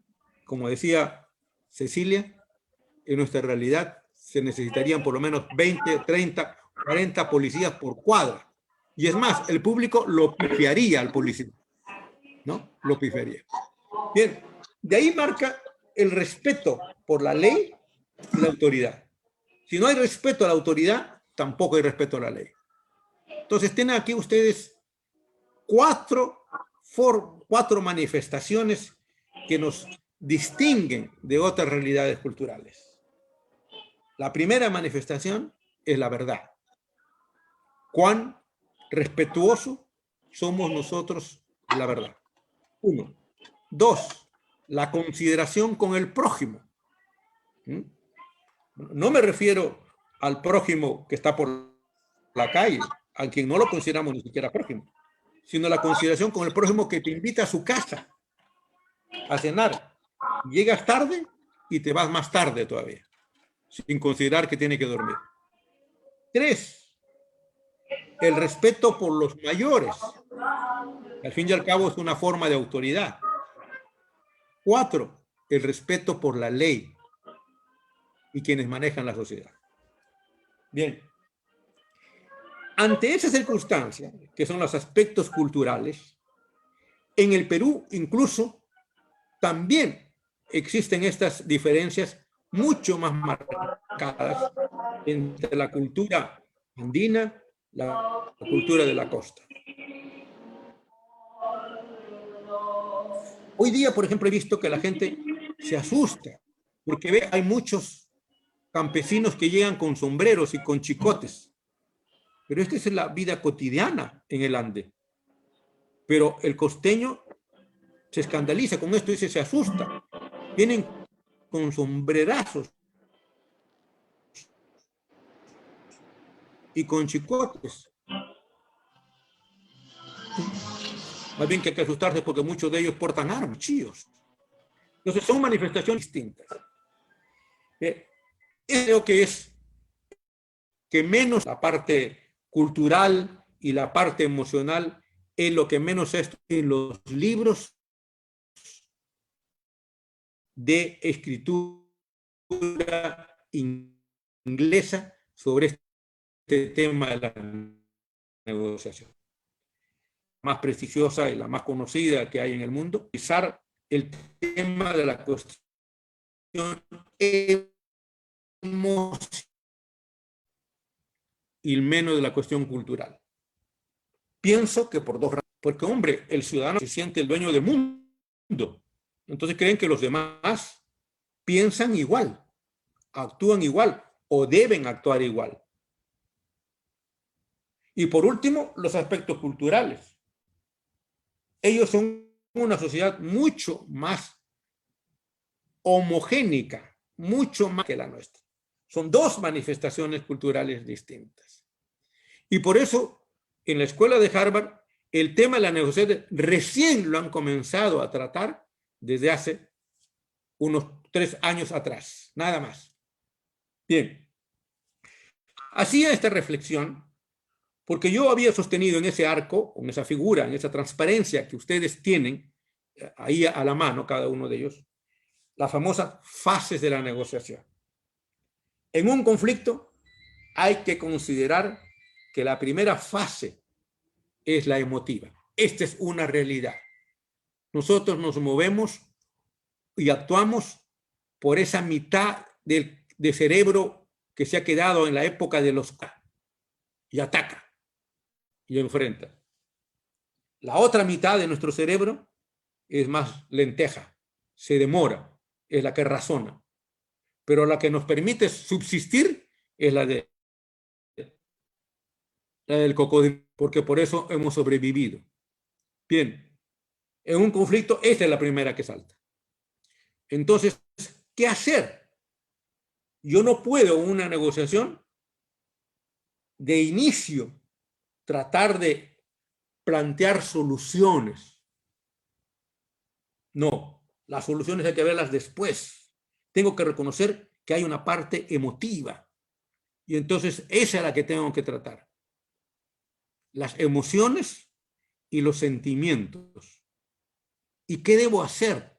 como decía Cecilia, en nuestra realidad se necesitarían por lo menos 20, 30, 40 policías por cuadra. Y es más, el público lo pifiaría al policía, ¿no? Lo pifiaría. Bien, de ahí marca el respeto por la ley y la autoridad. Si no hay respeto a la autoridad, tampoco hay respeto a la ley. Entonces, tienen aquí ustedes cuatro manifestaciones que nos distinguen de otras realidades culturales. La primera manifestación es la verdad. Cuán respetuoso somos nosotros de la verdad. 1. 2. La consideración con el prójimo. No me refiero al prójimo que está por la calle, a quien no lo consideramos ni siquiera prójimo, sino la consideración con el prójimo que te invita a su casa a cenar. Llegas tarde y te vas más tarde todavía, sin considerar que tiene que dormir. 3, el respeto por los mayores. Al fin y al cabo es una forma de autoridad. 4, el respeto por la ley y quienes manejan la sociedad. Bien. Ante esa circunstancia, que son los aspectos culturales, en el Perú incluso también existen estas diferencias mucho más marcadas entre la cultura andina, la cultura de la costa. Hoy día, por ejemplo, he visto que la gente se asusta porque ve, hay muchos campesinos que llegan con sombreros y con chicotes. Pero esta es la vida cotidiana en el Ande. Pero el costeño se escandaliza con esto y se asusta. Vienen con sombrerazos y con chicotes. Más bien que hay que asustarse porque muchos de ellos portan armas, chillos. Entonces son manifestaciones distintas. Creo que es que menos la parte cultural y la parte emocional es lo que menos está en los libros de escritura inglesa sobre este tema de la negociación. La más prestigiosa y la más conocida que hay en el mundo, utilizar el tema de la cuestión emocional y menos de la cuestión cultural. Pienso que por dos razones. Porque, hombre, el ciudadano se siente el dueño del mundo. Entonces creen que los demás piensan igual, actúan igual o deben actuar igual. Y por último, los aspectos culturales. Ellos son una sociedad mucho más homogénica, mucho más que la nuestra. Son dos manifestaciones culturales distintas. Y por eso, en la escuela de Harvard, el tema de la negociación recién lo han comenzado a tratar desde hace unos 3 años atrás, nada más. Bien, hacía esta reflexión porque yo había sostenido en ese arco, en esa figura, en esa transparencia que ustedes tienen ahí a la mano, cada uno de ellos, las famosas fases de la negociación. En un conflicto hay que considerar que la primera fase es la emotiva. Esta es una realidad. Nosotros nos movemos y actuamos por esa mitad de cerebro que se ha quedado en la época de los y ataca y enfrenta. La otra mitad de nuestro cerebro es más lenteja, se demora, es la que razona. Pero la que nos permite subsistir es la del cocodrilo, porque por eso hemos sobrevivido. Bien, en un conflicto esta es la primera que salta. Entonces, ¿qué hacer? Yo no puedo en una negociación de inicio tratar de plantear soluciones. No, las soluciones hay que verlas después. Tengo que reconocer que hay una parte emotiva. Y entonces esa es la que tengo que tratar. Las emociones y los sentimientos. ¿Y qué debo hacer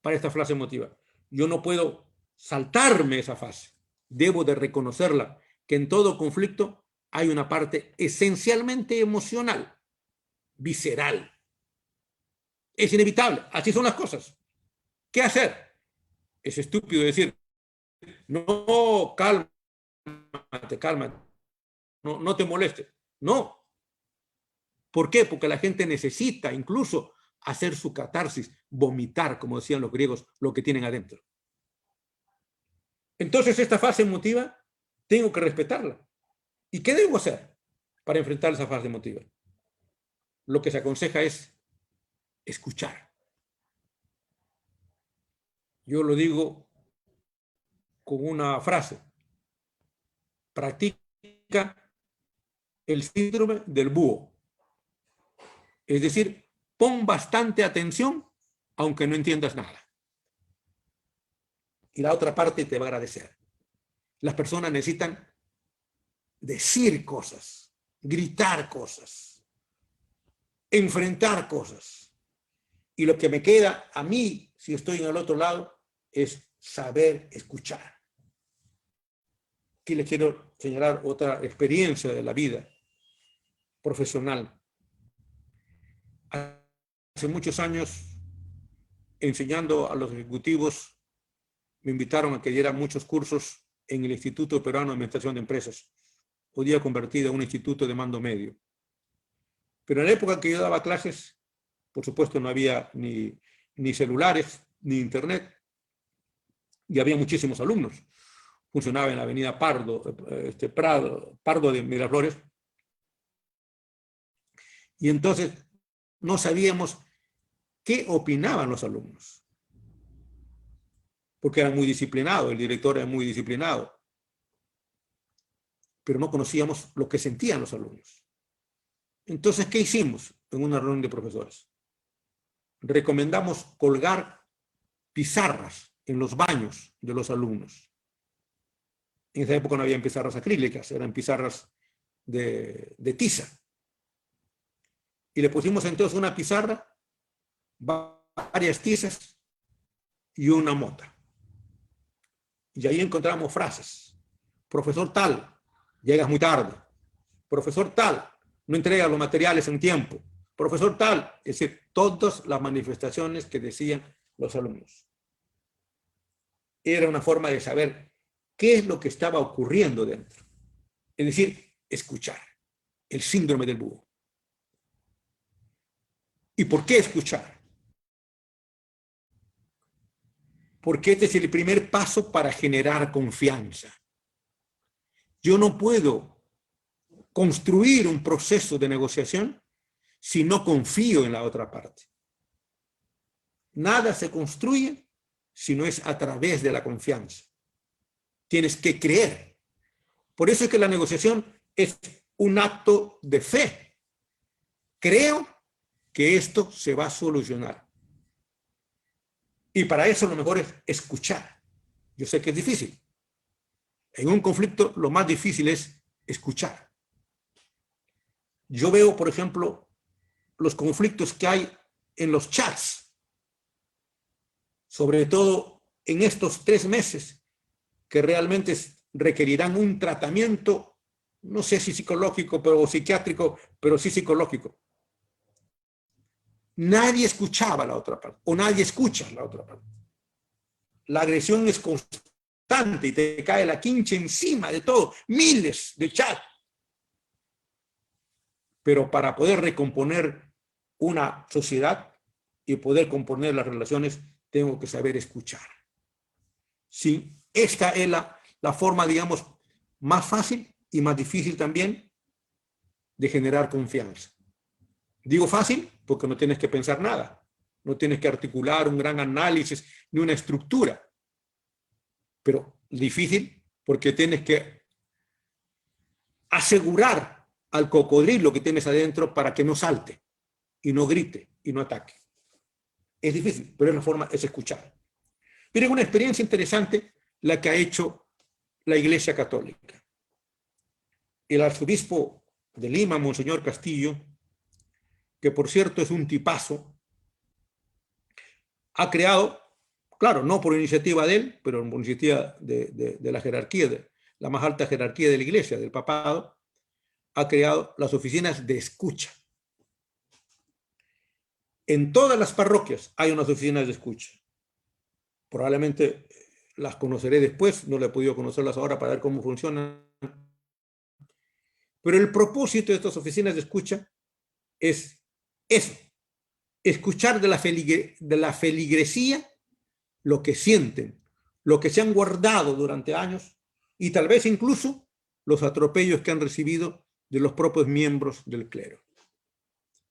para esta fase emotiva? Yo no puedo saltarme esa fase. Debo de reconocerla, que en todo conflicto hay una parte esencialmente emocional, visceral. Es inevitable, así son las cosas. ¿Qué hacer? Es estúpido decir, no, cálmate, cálmate, no te molestes. No. ¿Por qué? Porque la gente necesita incluso hacer su catarsis, vomitar, como decían los griegos, lo que tienen adentro. Entonces, esta fase emotiva, tengo que respetarla. ¿Y qué debo hacer para enfrentar esa fase emotiva? Lo que se aconseja es escuchar. Yo lo digo con una frase. Practica el síndrome del búho. Es decir, pon bastante atención aunque no entiendas nada. Y la otra parte te va a agradecer. Las personas necesitan decir cosas, gritar cosas, enfrentar cosas. Y lo que me queda a mí, si estoy en el otro lado, es saber escuchar. Aquí les quiero señalar otra experiencia de la vida profesional. Hace muchos años, enseñando a los ejecutivos, me invitaron a que diera muchos cursos en el Instituto Peruano de Administración de Empresas, hoy día convertido en un instituto de mando medio. Pero en la época que yo daba clases, por supuesto no había ni celulares, ni internet, y había muchísimos alumnos. Funcionaba en la avenida Pardo de Miraflores. Y entonces no sabíamos qué opinaban los alumnos. Porque eran muy disciplinados, el director era muy disciplinado. Pero no conocíamos lo que sentían los alumnos. Entonces, ¿qué hicimos en una reunión de profesores? Recomendamos colgar pizarras en los baños de los alumnos. En esa época no había pizarras acrílicas, eran pizarras de tiza. Y le pusimos entonces una pizarra, varias tizas y una mota. Y ahí encontramos frases. Profesor tal, llegas muy tarde. Profesor tal, no entregas los materiales en tiempo. Profesor tal, es decir, todas las manifestaciones que decían los alumnos. Era una forma de saber qué es lo que estaba ocurriendo dentro. Es decir, escuchar. El síndrome del búho. ¿Y por qué escuchar? Porque este es el primer paso para generar confianza. Yo no puedo construir un proceso de negociación si no confío en la otra parte. Nada se construye si no es a través de la confianza. Tienes que creer. Por eso es que la negociación es un acto de fe. Creo que esto se va a solucionar. Y para eso lo mejor es escuchar. Yo sé que es difícil. En un conflicto lo más difícil es escuchar. Yo veo, por ejemplo, los conflictos que hay en los chats, sobre todo en estos 3 meses, que realmente requerirán un tratamiento, no sé si psicológico o psiquiátrico, pero sí psicológico. Nadie escuchaba a la otra parte, o nadie escucha a la otra parte. La agresión es constante y te cae la quincha encima de todo, miles de chats. Pero para poder recomponer una sociedad y poder componer las relaciones, tengo que saber escuchar. Sí, esta es la forma, digamos, más fácil y más difícil también de generar confianza. Digo fácil porque no tienes que pensar nada, no tienes que articular un gran análisis ni una estructura, pero difícil porque tienes que asegurar al cocodrilo que tienes adentro para que no salte y no grite y no ataque. Es difícil, pero la forma es escuchar. Miren, una experiencia interesante la que ha hecho la Iglesia Católica. El arzobispo de Lima, Monseñor Castillo, que por cierto es un tipazo, ha creado, claro, no por iniciativa de él, pero por iniciativa de la jerarquía, de la más alta jerarquía de la Iglesia, del papado, ha creado las oficinas de escucha. En todas las parroquias hay unas oficinas de escucha. Probablemente las conoceré después, no le he podido conocerlas ahora para ver cómo funcionan. Pero el propósito de estas oficinas de escucha es eso, escuchar de la feligresía lo que sienten, lo que se han guardado durante años y tal vez incluso los atropellos que han recibido de los propios miembros del clero.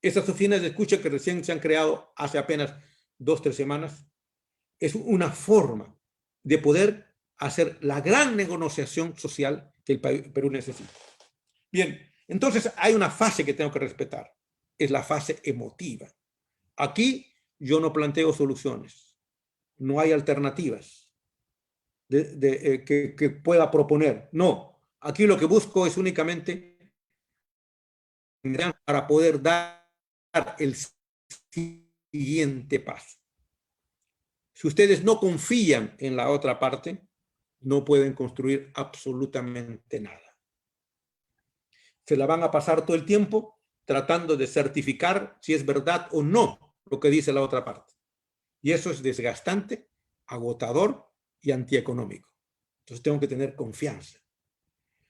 Estas oficinas de escucha que recién se han creado hace apenas 2-3 semanas es una forma de poder hacer la gran negociación social que el Perú necesita. Bien, entonces hay una fase que tengo que respetar. es la fase emotiva. Aquí yo no planteo soluciones, no hay alternativas que pueda proponer. No, aquí lo que busco es únicamente para poder dar el siguiente paso. Si ustedes no confían en la otra parte, no pueden construir absolutamente nada. Se la van a pasar todo el tiempo tratando de certificar si es verdad o no lo que dice la otra parte. Y eso es desgastante, agotador y antieconómico. Entonces tengo que tener confianza.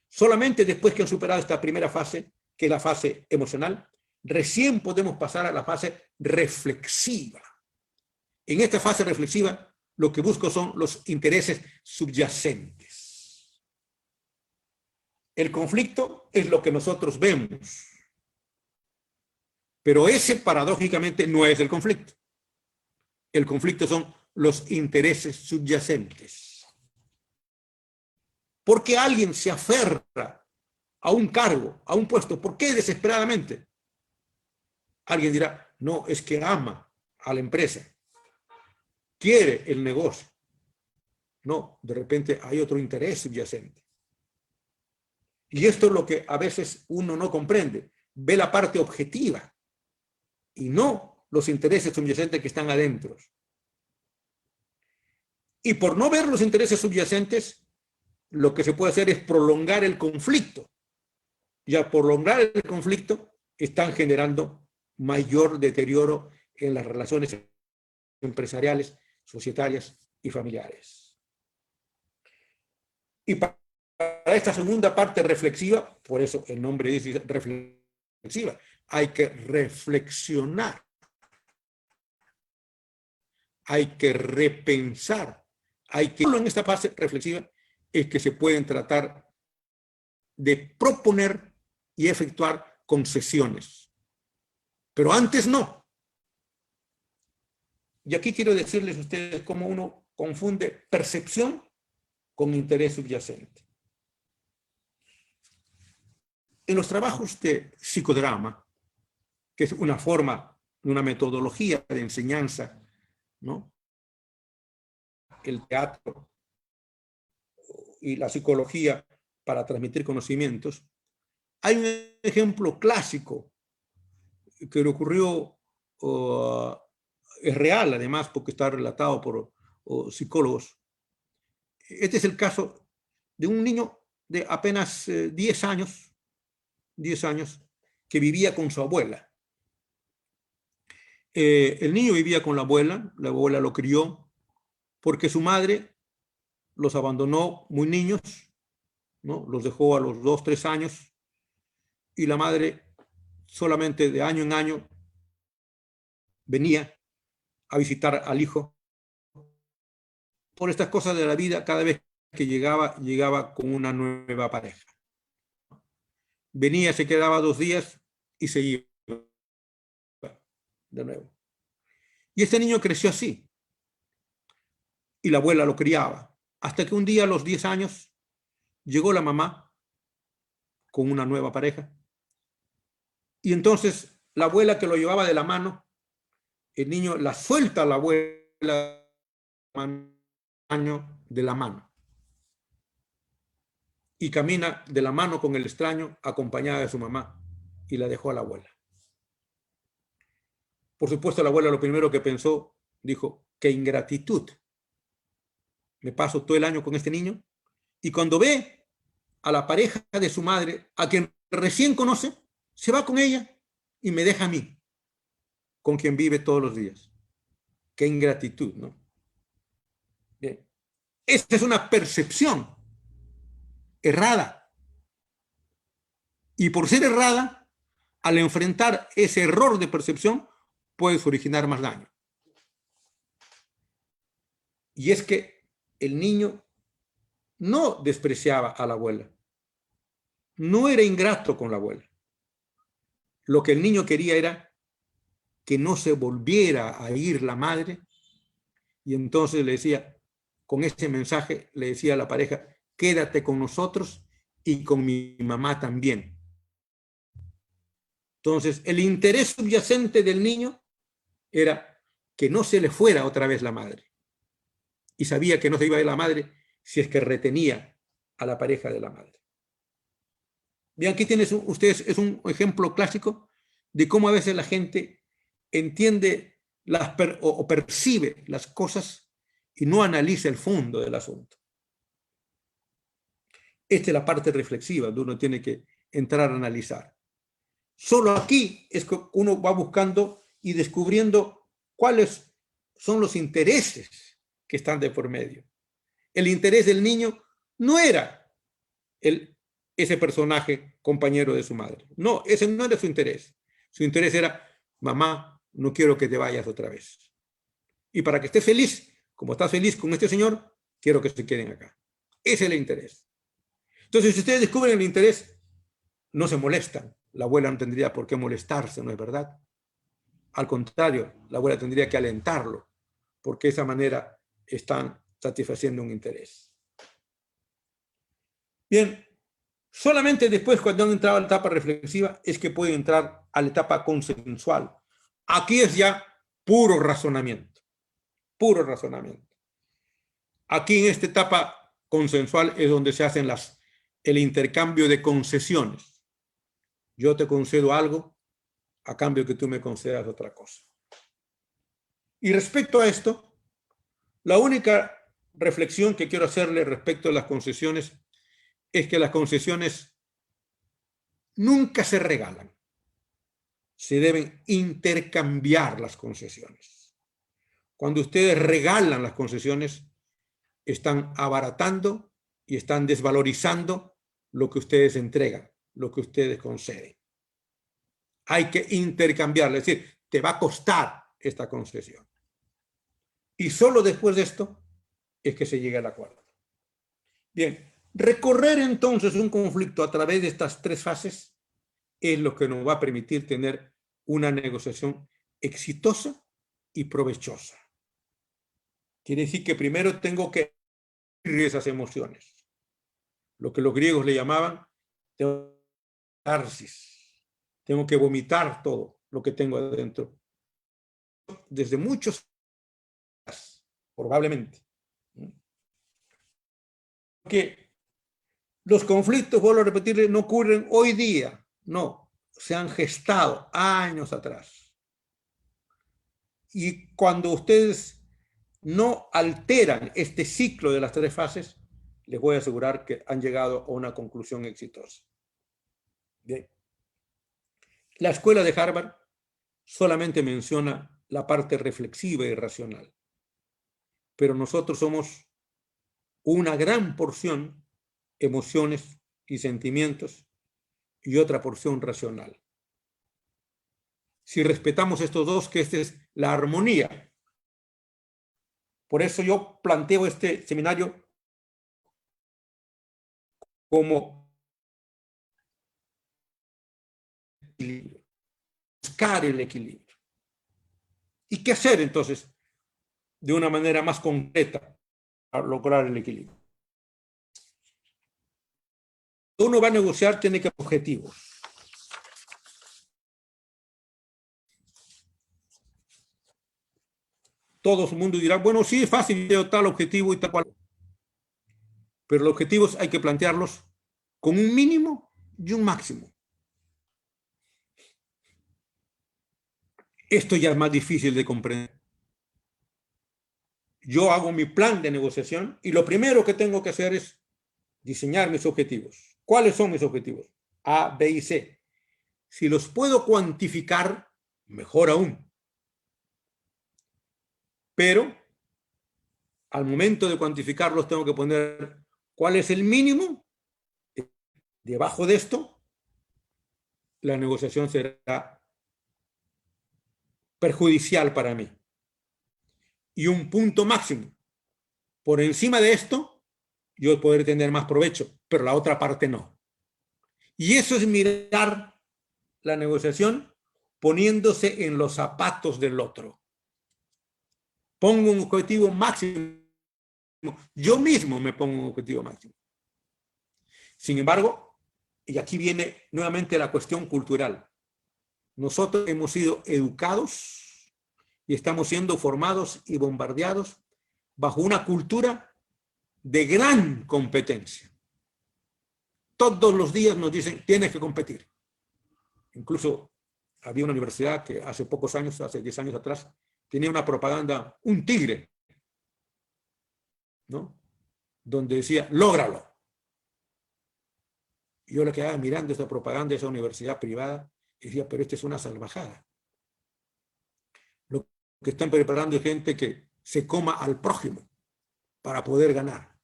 Solamente después que han superado esta primera fase, que es la fase emocional, recién podemos pasar a la fase reflexiva. En esta fase reflexiva, lo que busco son los intereses subyacentes. El conflicto es lo que nosotros vemos, pero ese paradójicamente no es el conflicto. El conflicto son los intereses subyacentes. ¿Por qué alguien se aferra a un cargo, a un puesto? ¿Por qué desesperadamente? Alguien dirá, no, es que ama a la empresa, quiere el negocio. No, de repente hay otro interés subyacente. Y esto es lo que a veces uno no comprende. Ve la parte objetiva y no los intereses subyacentes que están adentro. Y por no ver los intereses subyacentes, lo que se puede hacer es prolongar el conflicto. Y al prolongar el conflicto, están generando mayor deterioro en las relaciones empresariales, societarias y familiares. Y para esta segunda parte reflexiva, por eso el nombre dice reflexiva, hay que reflexionar, hay que repensar, hay que... Solo en esta fase reflexiva es que se pueden tratar de proponer y efectuar concesiones. Pero antes no. Y aquí quiero decirles a ustedes cómo uno confunde percepción con interés subyacente. En los trabajos de psicodrama, que es una forma, una metodología de enseñanza, ¿no? El teatro y la psicología para transmitir conocimientos, hay un ejemplo clásico que le ocurrió, es real además porque está relatado por psicólogos. Este es el caso de un niño de apenas 10 años, que vivía con su abuela. El niño vivía con la abuela lo crió porque su madre los abandonó muy niños, ¿no? Los dejó a los 2, 3 años y la madre solamente de año en año venía a visitar al hijo. Por estas cosas de la vida, cada vez que llegaba con una nueva pareja. Venía, se quedaba 2 días y se iba de nuevo. Y este niño creció así. Y la abuela lo criaba. Hasta que un día, a los 10 años, llegó la mamá con una nueva pareja. Y entonces la abuela, que lo llevaba de la mano, el niño la suelta a la abuela de la mano. Y camina de la mano con el extraño, acompañada de su mamá, y la dejó a la abuela. Por supuesto, la abuela lo primero que pensó, dijo, qué ingratitud. Me paso todo el año con este niño, y cuando ve a la pareja de su madre, a quien recién conoce, se va con ella y me deja a mí, con quien vive todos los días. Qué ingratitud, ¿no? Bien. Esta es una percepción errada. Y por ser errada, al enfrentar ese error de percepción, puedes originar más daño. Y es que el niño no despreciaba a la abuela. No era ingrato con la abuela. Lo que el niño quería era que no se volviera a ir la madre. Y entonces le decía, con ese mensaje, le decía a la pareja, quédate con nosotros y con mi mamá también. Entonces, el interés subyacente del niño era que no se le fuera otra vez la madre. Y sabía que no se iba a ir la madre si es que retenía a la pareja de la madre. Bien, aquí tienes ustedes, es un ejemplo clásico de cómo a veces la gente entiende o percibe las cosas y no analiza el fondo del asunto. Esta es la parte reflexiva, donde uno tiene que entrar a analizar. Solo aquí es que uno va buscando y descubriendo cuáles son los intereses que están de por medio. El interés del niño no era ese personaje compañero de su madre. No, ese no era su interés. Su interés era, mamá, no quiero que te vayas otra vez. Y para que estés feliz, como estás feliz con este señor, quiero que se queden acá. Ese es el interés. Entonces, si ustedes descubren el interés, no se molestan. La abuela no tendría por qué molestarse, ¿no es verdad? Al contrario, la abuela tendría que alentarlo, porque de esa manera están satisfaciendo un interés. Bien, solamente después, cuando han entrado a la etapa reflexiva, es que pueden entrar a la etapa consensual. Aquí es ya puro razonamiento, puro razonamiento. Aquí en esta etapa consensual es donde se hacen el intercambio de concesiones. Yo te concedo algo a cambio que tú me concedas otra cosa. Y respecto a esto, la única reflexión que quiero hacerle respecto a las concesiones es que las concesiones nunca se regalan. Se deben intercambiar las concesiones. Cuando ustedes regalan las concesiones, están abaratando y están desvalorizando lo que ustedes entregan, lo que ustedes conceden. Hay que intercambiarlo, es decir, te va a costar esta concesión. Y solo después de esto es que se llega al acuerdo. Bien, recorrer entonces un conflicto a través de estas tres fases es lo que nos va a permitir tener una negociación exitosa y provechosa. Quiere decir que primero tengo que vivir esas emociones. Lo que los griegos le llamaban catarsis. Tengo que vomitar todo lo que tengo adentro. Desde muchos años, probablemente. Que los conflictos, vuelvo a repetirle, no ocurren hoy día. No, se han gestado años atrás. Y cuando ustedes no alteran este ciclo de las tres fases, les voy a asegurar que han llegado a una conclusión exitosa. Bien. La escuela de Harvard solamente menciona la parte reflexiva y racional, pero nosotros somos una gran porción emociones y sentimientos y otra porción racional. Si respetamos estos dos, que esta es la armonía. Por eso yo planteo este seminario como equilibrio, buscar el equilibrio. ¿Y qué hacer entonces de una manera más concreta para lograr el equilibrio? Cuando uno va a negociar, tiene que tener objetivos. Todo el mundo dirá, bueno, sí, es fácil tener tal objetivo y tal cual. Pero los objetivos hay que plantearlos con un mínimo y un máximo. Esto ya es más difícil de comprender. Yo hago mi plan de negociación y lo primero que tengo que hacer es diseñar mis objetivos. ¿Cuáles son mis objetivos? A, B y C. Si los puedo cuantificar, mejor aún. Pero al momento de cuantificarlos tengo que poner cuál es el mínimo. Debajo de esto, la negociación será perjudicial para mí. Y un punto máximo. Por encima de esto, yo podré tener más provecho, pero la otra parte no. Y eso es mirar la negociación poniéndose en los zapatos del otro. Pongo un objetivo máximo. Yo mismo me pongo un objetivo máximo. Sin embargo, y aquí viene nuevamente la cuestión cultural. nosotros hemos sido educados y estamos siendo formados y bombardeados bajo una cultura de gran competencia. Todos los días nos dicen, tienes que competir. Incluso había una universidad que hace pocos años, hace 10 años atrás, tenía una propaganda, un tigre, ¿no? Donde decía, lógralo. Y yo le quedaba mirando esa propaganda de esa universidad privada y decía, pero esta es una salvajada. Lo que están preparando es gente que se coma al prójimo para poder ganar.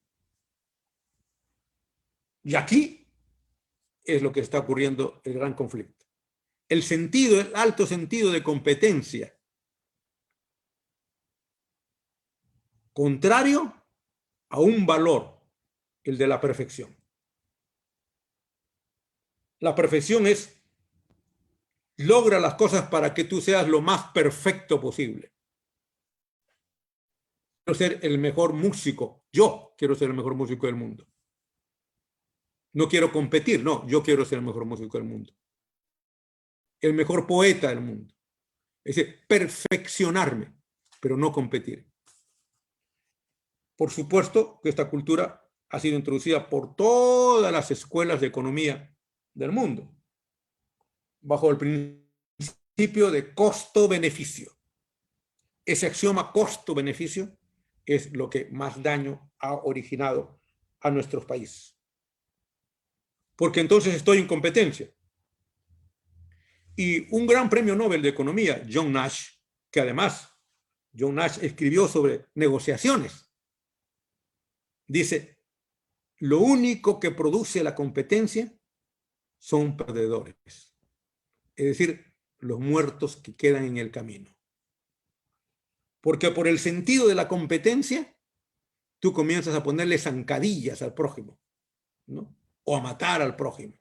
Y aquí es lo que está ocurriendo, el gran conflicto. El sentido, el alto sentido de competencia, contrario a un valor, el de la perfección. La perfección es, logra las cosas para que tú seas lo más perfecto posible. Quiero ser el mejor músico, yo quiero ser el mejor músico del mundo. No quiero competir, no, yo quiero ser el mejor músico del mundo. El mejor poeta del mundo. Es decir, perfeccionarme, pero no competir. Por supuesto que esta cultura ha sido introducida por todas las escuelas de economía del mundo, bajo el principio de costo-beneficio. Ese axioma costo-beneficio es lo que más daño ha originado a nuestros países. Porque entonces estoy en competencia. Y un gran premio Nobel de Economía, John Nash, que además John Nash escribió sobre negociaciones, dice, lo único que produce la competencia son perdedores. Es decir, los muertos que quedan en el camino. Porque por el sentido de la competencia, tú comienzas a ponerle zancadillas al prójimo, ¿no? O a matar al prójimo.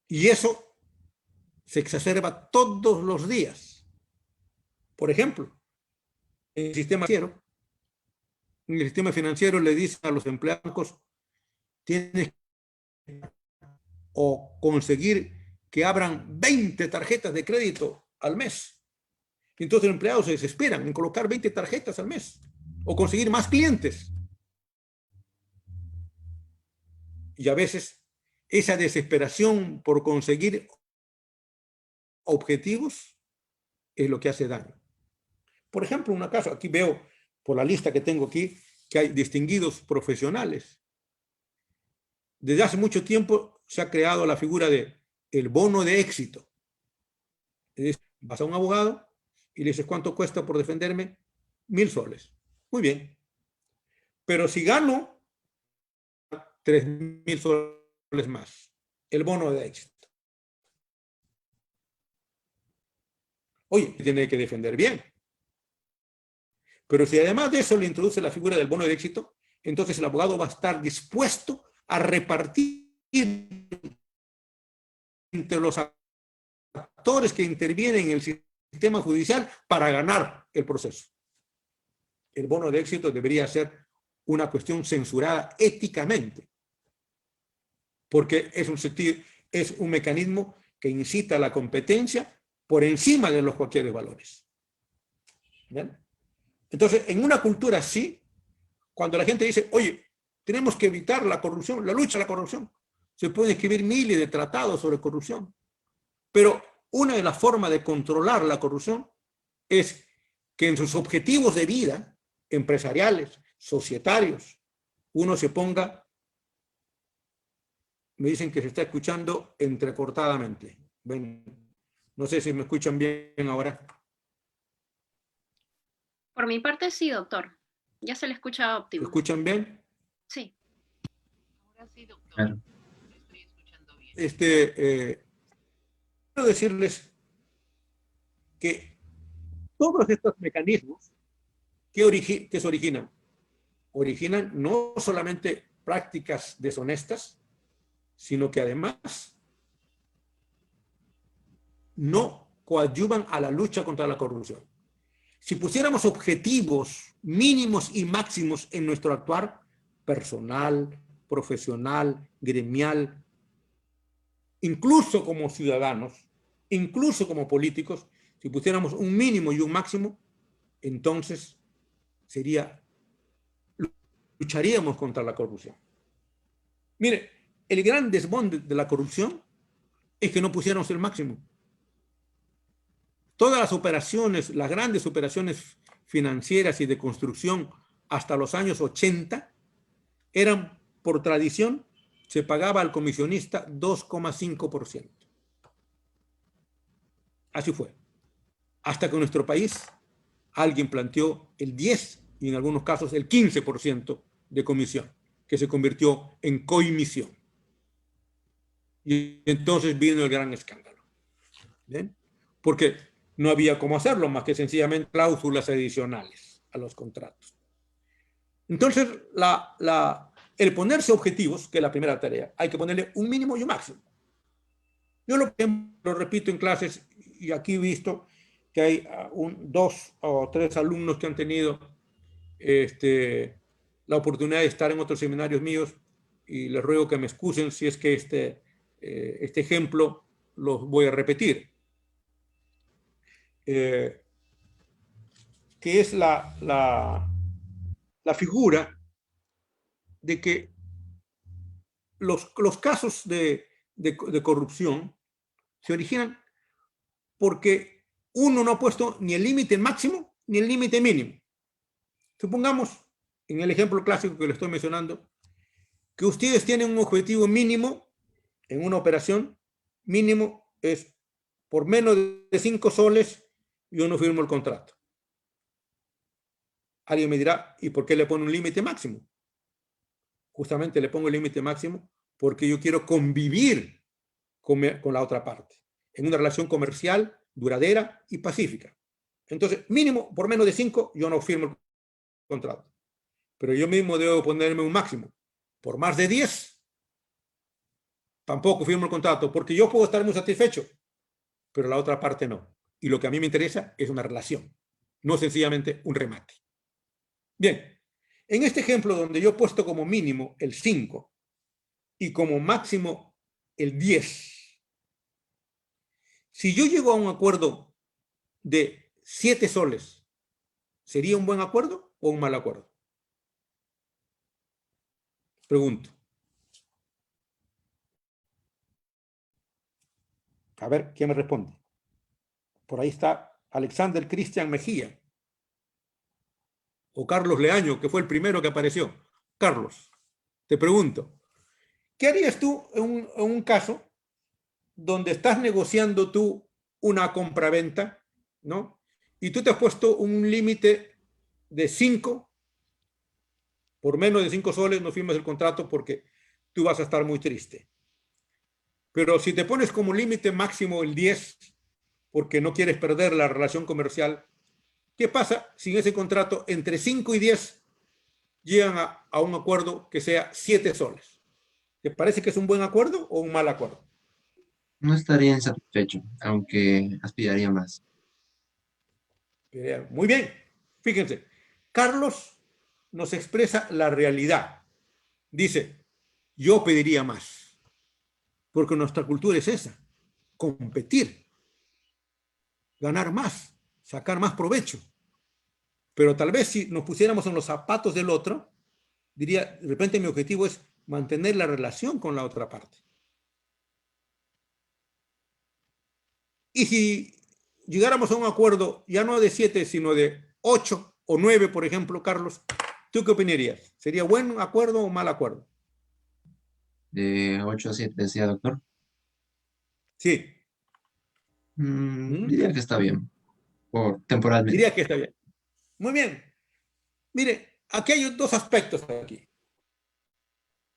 Y eso se exacerba todos los días. Por ejemplo, en el sistema financiero le dicen a los empleados, tienes que o conseguir que abran 20 tarjetas de crédito al mes. Entonces los empleados se desesperan en colocar 20 tarjetas al mes o conseguir más clientes. Y a veces esa desesperación por conseguir objetivos es lo que hace daño. Por ejemplo, una caso, aquí veo por la lista que tengo aquí, que hay distinguidos profesionales. Desde hace mucho tiempo se ha creado la figura de el bono de éxito. Es decir, vas a un abogado y le dices, ¿cuánto cuesta por defenderme? 1.000 soles. Muy bien. Pero si gano 3.000 soles más, el bono de éxito. Oye, tiene que defender bien. Pero si además de eso le introduce la figura del bono de éxito, entonces el abogado va a estar dispuesto a repartir entre los actores que intervienen en el sistema judicial para ganar el proceso. El bono de éxito debería ser una cuestión censurada éticamente, porque es un mecanismo que incita a la competencia por encima de los cualquier valores. ¿Bien? Entonces, en una cultura así, cuando la gente dice, oye, tenemos que evitar la corrupción, la lucha a la corrupción, se pueden escribir miles de tratados sobre corrupción, pero una de las formas de controlar la corrupción es que en sus objetivos de vida, empresariales, societarios, uno se ponga, me dicen que se está escuchando entrecortadamente. Ven, no sé si me escuchan bien ahora. Por mi parte sí, doctor. Ya se le escucha óptimo. ¿Me escuchan bien? Sí. Ahora sí, doctor. Claro. Estoy escuchando bien. Quiero decirles que todos estos mecanismos que se originan no solamente prácticas deshonestas, sino que además no coadyuvan a la lucha contra la corrupción. Si pusiéramos objetivos mínimos y máximos en nuestro actuar personal, profesional, gremial, incluso como ciudadanos, incluso como políticos, si pusiéramos un mínimo y un máximo, entonces lucharíamos contra la corrupción. Mire, el gran desmonte de la corrupción es que no pusiéramos el máximo. Todas las operaciones, las grandes operaciones financieras y de construcción hasta los años 80, eran, por tradición, se pagaba al comisionista 2,5%. Así fue. Hasta que en nuestro país alguien planteó el 10 y en algunos casos el 15% de comisión, que se convirtió en coimisión. Y entonces vino el gran escándalo. ¿Bien? Porque no había cómo hacerlo más que sencillamente cláusulas adicionales a los contratos. Entonces, el ponerse objetivos, que es la primera tarea, hay que ponerle un mínimo y un máximo. Yo lo repito en clases, y aquí he visto que hay 2 o 3 alumnos que han tenido la oportunidad de estar en otros seminarios míos, y les ruego que me excusen si es que este ejemplo los voy a repetir. Que es la figura de que los casos de corrupción se originan porque uno no ha puesto ni el límite máximo ni el límite mínimo. Supongamos, en el ejemplo clásico que le estoy mencionando, que ustedes tienen un objetivo mínimo en una operación. Mínimo es por menos de 5 soles yo no firmo el contrato. Alguien me dirá, ¿y por qué le pone un límite máximo? Justamente le pongo el límite máximo porque yo quiero convivir con la otra parte, en una relación comercial duradera y pacífica. Entonces, mínimo, por menos de 5, yo no firmo el contrato. Pero yo mismo debo ponerme un máximo. Por más de 10, tampoco firmo el contrato, porque yo puedo estar muy satisfecho, pero la otra parte no. Y lo que a mí me interesa es una relación, no sencillamente un remate. Bien, en este ejemplo donde yo he puesto como mínimo el 5 y como máximo el 10, si yo llego a un acuerdo de 7 soles, ¿sería un buen acuerdo o un mal acuerdo? Pregunto. A ver, ¿quién me responde? Por ahí está Alexander Cristian Mejía. O Carlos Leaño, que fue el primero que apareció. Carlos, te pregunto, ¿qué harías tú en un caso donde estás negociando tú una compraventa, ¿no? Y tú te has puesto un límite de 5, por menos de 5 soles no firmas el contrato porque tú vas a estar muy triste. Pero si te pones como límite máximo el 10, porque no quieres perder la relación comercial, ¿qué pasa si en ese contrato entre 5 y 10 llegan a un acuerdo que sea 7 soles? ¿Te parece que es un buen acuerdo o un mal acuerdo? No estaría insatisfecho, aunque aspiraría más. Muy bien, fíjense, Carlos nos expresa la realidad. Dice, yo pediría más, porque nuestra cultura es esa, competir, ganar más, sacar más provecho. Pero tal vez si nos pusiéramos en los zapatos del otro, diría, de repente mi objetivo es mantener la relación con la otra parte. Y si llegáramos a un acuerdo ya no de 7, sino de 8 o 9, por ejemplo, Carlos, ¿tú qué opinarías? ¿Sería buen acuerdo o mal acuerdo? De 8 a 7, decía doctor. Sí. Diría que está bien, temporalmente. Diría que está bien. Muy bien. Mire, aquí hay 2 aspectos aquí.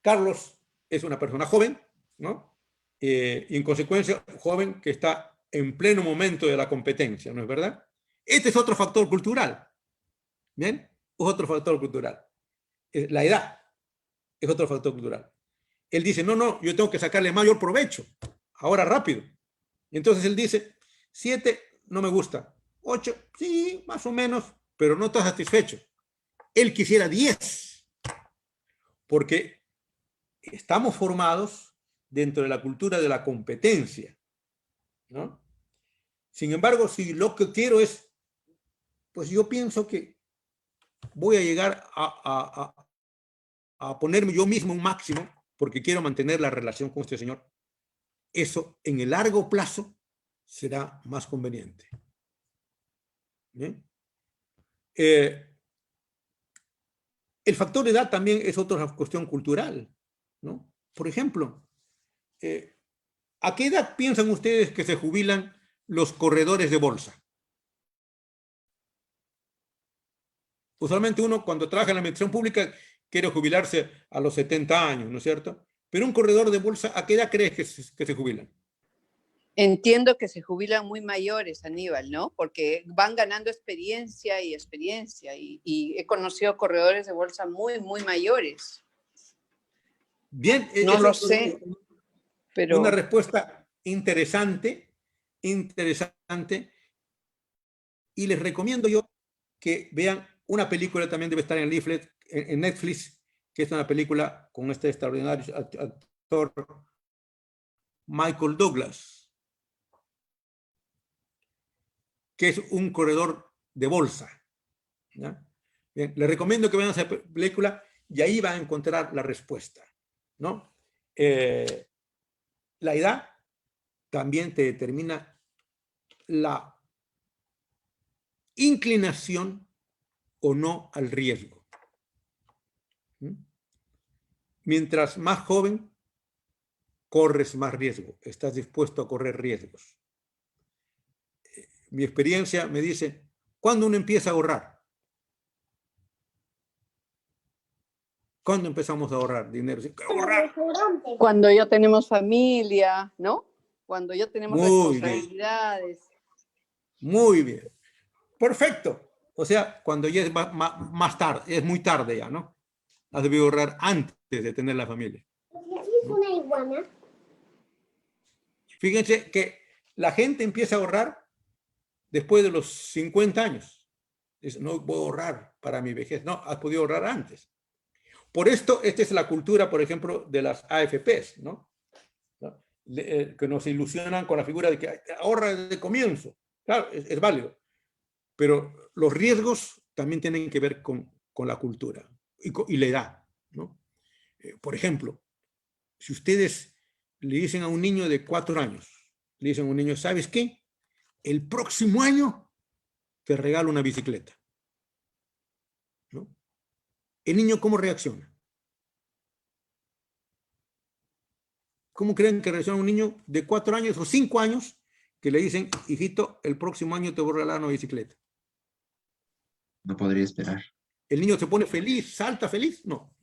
Carlos es una persona joven, ¿no? Y en consecuencia, joven que está en pleno momento de la competencia, ¿no es verdad? Este es otro factor cultural. ¿Bien? Es otro factor cultural. La edad es otro factor cultural. Él dice, no, yo tengo que sacarle mayor provecho, ahora rápido. Y entonces él dice, 7 no me gusta, 8 sí, más o menos, pero no está satisfecho. Él quisiera 10, porque estamos formados dentro de la cultura de la competencia, ¿no? Sin embargo, si lo que quiero es, pues yo pienso que voy a llegar a ponerme yo mismo un máximo porque quiero mantener la relación con este señor, eso en el largo plazo será más conveniente. ¿Bien? El factor de edad también es otra cuestión cultural, ¿no? Por ejemplo, ¿a qué edad piensan ustedes que se jubilan los corredores de bolsa? Usualmente uno cuando trabaja en la administración pública quiere jubilarse a los 70 años, ¿no es cierto? Pero un corredor de bolsa, ¿a qué edad crees que se jubilan? Entiendo que se jubilan muy mayores, Aníbal, ¿no? Porque van ganando experiencia y experiencia. Y he conocido corredores de bolsa muy, muy mayores. Bien, no lo sé, pero... Una respuesta interesante, interesante. Y les recomiendo yo que vean una película, también debe estar en Netflix, que es una película con este extraordinario actor Michael Douglas, que es un corredor de bolsa. ¿Ya? Bien, les recomiendo que vean esa película y ahí van a encontrar la respuesta, ¿no? La edad también te determina la inclinación o no al riesgo. Mientras más joven, corres más riesgo, estás dispuesto a correr riesgos. Mi experiencia me dice, ¿cuándo uno empieza a ahorrar? ¿Cuándo empezamos a ahorrar dinero? ¡Ahorrar! Cuando ya tenemos familia, ¿no? Cuando ya tenemos Muy responsabilidades. Bien. Muy bien. Perfecto. O sea, cuando ya es más tarde, es muy tarde ya, ¿no? Has debido ahorrar antes de tener la familia. ¿Es una iguana? Fíjense que la gente empieza a ahorrar después de los 50 años. Dice, no puedo ahorrar para mi vejez. No, has podido ahorrar antes. Por esto, esta es la cultura, por ejemplo, de las AFPs, ¿no? Que nos ilusionan con la figura de que ahorra desde el comienzo. Claro, es válido. Pero los riesgos también tienen que ver con la cultura y la edad, ¿no? Por ejemplo, si ustedes le dicen a un niño de 4 años, le dicen a un niño, ¿sabes qué? El próximo año te regalo una bicicleta, ¿no? ¿El niño cómo reacciona? ¿Cómo creen que reacciona un niño de 4 años o 5 años que le dicen, hijito, el próximo año te voy a regalar una bicicleta? No podría esperar. ¿El niño se pone feliz, salta feliz? No.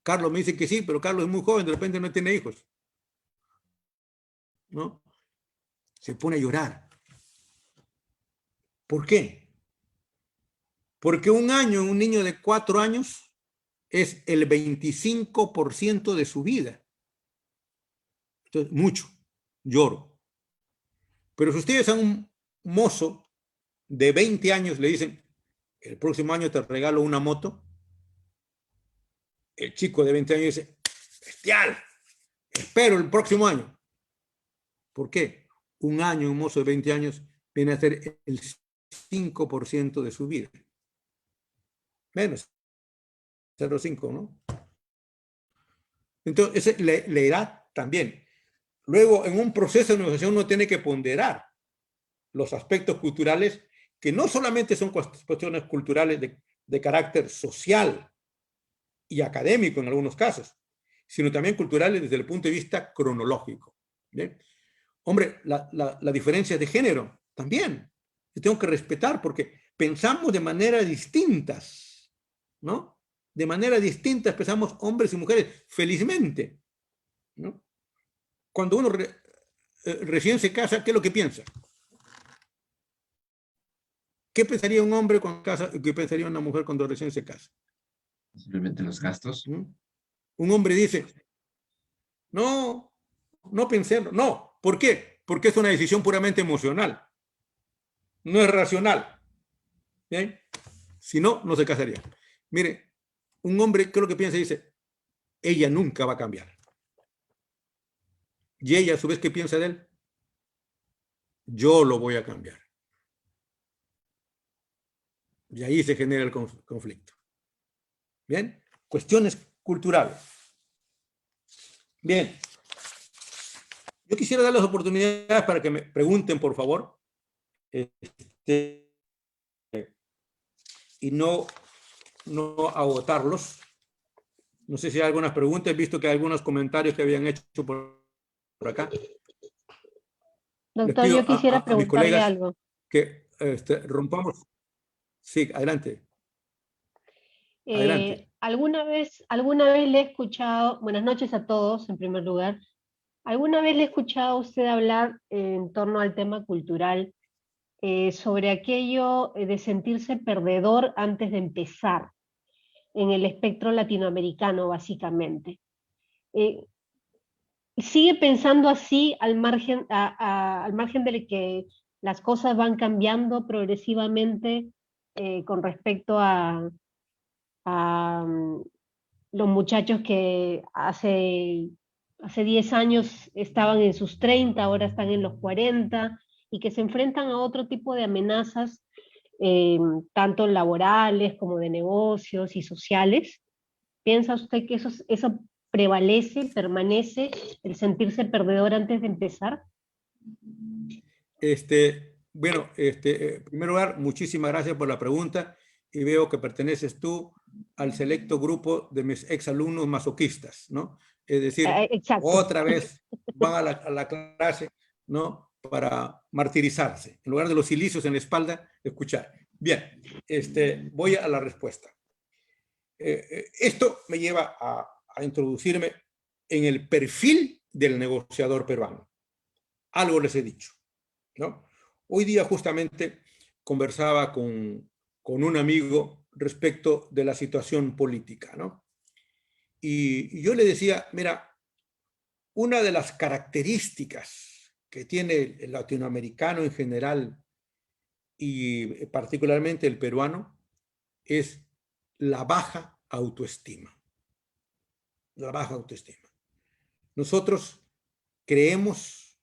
Carlos me dice que sí, pero Carlos es muy joven, de repente no tiene hijos, ¿no? Se pone a llorar. ¿Por qué? Porque un año en un niño de 4 años es el 25% de su vida. Entonces, mucho. Lloro. Pero si ustedes a un mozo de 20 años le dicen, el próximo año te regalo una moto, el chico de 20 años dice, bestial, espero el próximo año. ¿Por qué? Un año, un mozo de 20 años viene a ser el 5% de su vida. Menos. 0,5, ¿no? Entonces, la edad también. Luego, en un proceso de negociación uno tiene que ponderar los aspectos culturales que no solamente son cuestiones culturales de carácter social y académico en algunos casos, sino también culturales desde el punto de vista cronológico. ¿Bien? Hombre, la diferencia de género también. Yo tengo que respetar porque pensamos de manera distintas, ¿no? De manera distinta pensamos hombres y mujeres, felizmente, ¿no? Cuando uno recién se casa, ¿qué es lo que piensa? ¿Qué pensaría un hombre cuando casa y qué pensaría una mujer cuando recién se casa? Simplemente los gastos. Un hombre dice, no, no pensé, no. ¿Por qué? Porque es una decisión puramente emocional. No es racional. ¿Bien? Si no, no se casaría. Mire, un hombre, ¿qué es lo que piensa? Dice, ella nunca va a cambiar. Y ella, a su vez, ¿qué piensa de él? Yo lo voy a cambiar. Y ahí se genera el conflicto. Bien, cuestiones culturales. Bien, yo quisiera darles oportunidades para que me pregunten, por favor, y no agotarlos. No sé si hay algunas preguntas, he visto que hay algunos comentarios que habían hecho por acá. Doctor, Les pido yo quisiera a mis preguntarle colegas algo. que rompamos. Sí, adelante. Adelante. ¿Alguna vez le he escuchado, buenas noches a todos en primer lugar, alguna vez le he escuchado a usted hablar en torno al tema cultural sobre aquello de sentirse perdedor antes de empezar en el espectro latinoamericano, básicamente? ¿Sigue pensando así al margen de que las cosas van cambiando progresivamente con respecto a los muchachos que hace 10 años estaban en sus 30, ahora están en los 40, y que se enfrentan a otro tipo de amenazas, tanto laborales como de negocios y sociales? ¿Piensa usted que eso prevalece, permanece, el sentirse perdedor antes de empezar? Bueno, en primer lugar, muchísimas gracias por la pregunta y veo que perteneces tú al selecto grupo de mis exalumnos masoquistas, ¿no? Es decir, Exacto. otra vez van a la clase, ¿no? Para martirizarse, en lugar de los cilicios en la espalda, escuchar. Bien, voy a la respuesta. Esto me lleva a introducirme en el perfil del negociador peruano. Algo les he dicho, ¿no? Hoy día justamente conversaba con un amigo respecto de la situación política, ¿no? Y yo le decía, mira, una de las características que tiene el latinoamericano en general y particularmente el peruano es la baja autoestima. La baja autoestima. Nosotros creemos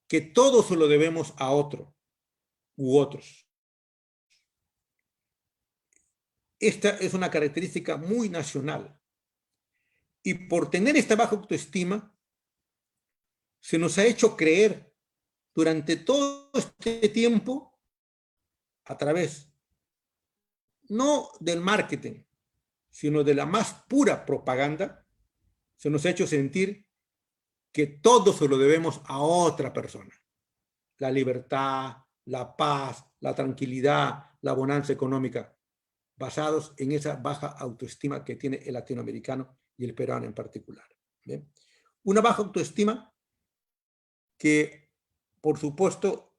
que todo se lo debemos a otro u otros. Esta es una característica muy nacional. Y por tener esta baja autoestima, se nos ha hecho creer durante todo este tiempo, a través no del marketing, sino de la más pura propaganda, se nos ha hecho sentir que todo se lo debemos a otra persona. La libertad, la paz, la tranquilidad, la bonanza económica, basados en esa baja autoestima que tiene el latinoamericano y el peruano en particular. ¿Bien? Una baja autoestima que, por supuesto,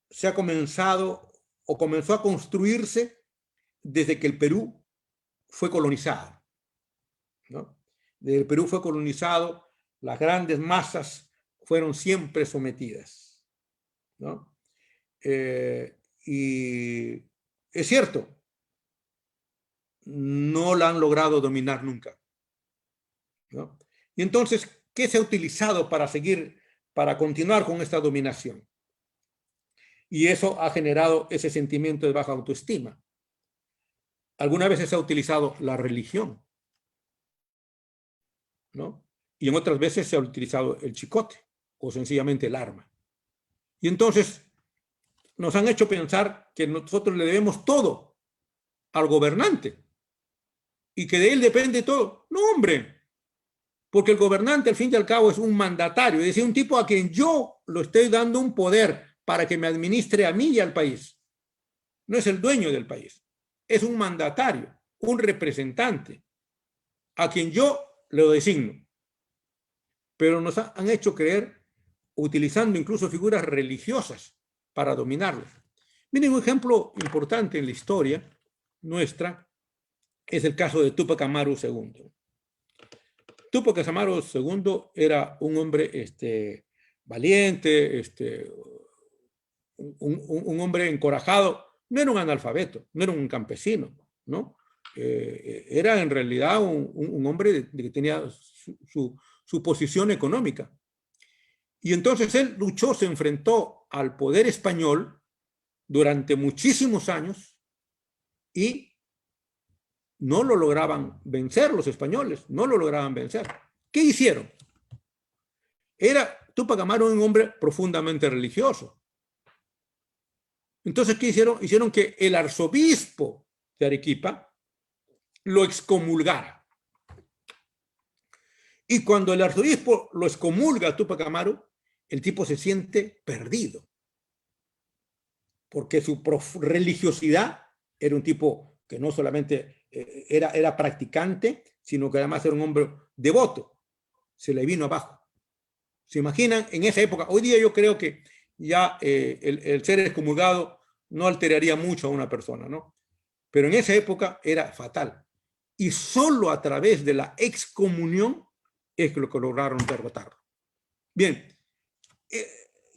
se ha comenzado o comenzó a construirse desde que el Perú fue colonizado, ¿no? Desde el Perú fue colonizado, las grandes masas fueron siempre sometidas, ¿no? Y es cierto, no la han logrado dominar nunca, ¿no? Y entonces, ¿qué se ha utilizado para continuar con esta dominación? Y eso ha generado ese sentimiento de baja autoestima. Algunas veces se ha utilizado la religión, ¿no? Y en otras veces se ha utilizado el chicote o sencillamente el arma. Y entonces nos han hecho pensar que nosotros le debemos todo al gobernante y que de él depende todo. No, hombre, porque el gobernante al fin y al cabo es un mandatario, es decir, un tipo a quien yo lo estoy dando un poder para que me administre a mí y al país. No es el dueño del país, es un mandatario, un representante a quien yo lo designo. Pero nos han hecho creer, utilizando incluso figuras religiosas para dominarlos. Miren, un ejemplo importante en la historia nuestra es el caso de Túpac Amaru II. Túpac Amaru II era un hombre valiente, un hombre encorajado, no era un analfabeto, no era un campesino, ¿no? era en realidad un hombre que tenía su posición económica. Y entonces él luchó, se enfrentó al poder español durante muchísimos años y no lo lograban vencer los españoles, no lo lograban vencer. ¿Qué hicieron? Túpac Amaru un hombre profundamente religioso. Entonces, ¿qué hicieron? Hicieron que el arzobispo de Arequipa lo excomulgara. Y cuando el arzobispo lo excomulga a Túpac Amaru, el tipo se siente perdido. Porque su religiosidad era un tipo que no solamente era practicante, sino que además era un hombre devoto. Se le vino abajo. ¿Se imaginan? En esa época, hoy día yo creo que ya el ser excomulgado no alteraría mucho a una persona, ¿no? Pero en esa época era fatal. Y solo a través de la excomunión es que lo que lograron derrotarlo. Bien,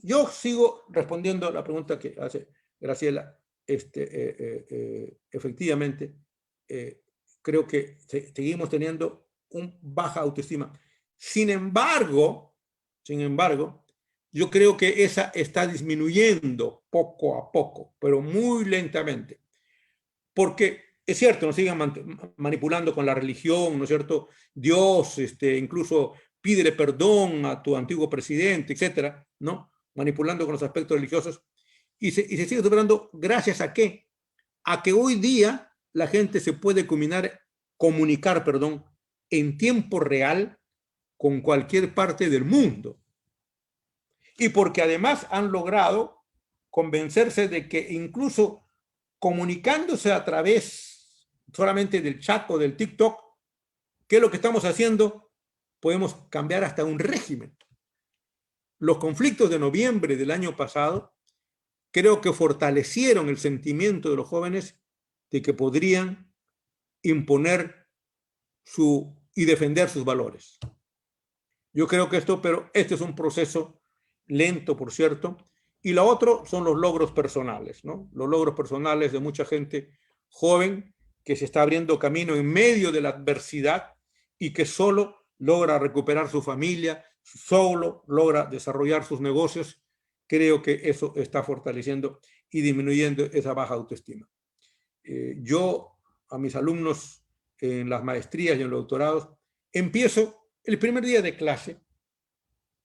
yo sigo respondiendo a la pregunta que hace Graciela. Efectivamente, creo que seguimos teniendo una baja autoestima. Sin embargo, yo creo que esa está disminuyendo poco a poco, pero muy lentamente. Porque es cierto, nos siguen manipulando con la religión, ¿no es cierto? Dios, incluso pídele perdón a tu antiguo presidente, etcétera, ¿no? Manipulando con los aspectos religiosos. Y se sigue superando, ¿gracias a qué? A que hoy día la gente se puede comunicar en tiempo real con cualquier parte del mundo. Y porque además han logrado convencerse de que incluso comunicándose a través solamente del chat o del TikTok, ¿qué es lo que estamos haciendo? Podemos cambiar hasta un régimen. Los conflictos de noviembre del año pasado creo que fortalecieron el sentimiento de los jóvenes de que podrían imponer y defender sus valores. Yo creo que pero este es un proceso lento, por cierto, y lo otro son los logros personales, ¿no? Los logros personales de mucha gente joven que se está abriendo camino en medio de la adversidad y que solo logra recuperar su familia, solo logra desarrollar sus negocios. Creo que eso está fortaleciendo y disminuyendo esa baja autoestima. Yo a mis alumnos en las maestrías y en los doctorados empiezo el primer día de clase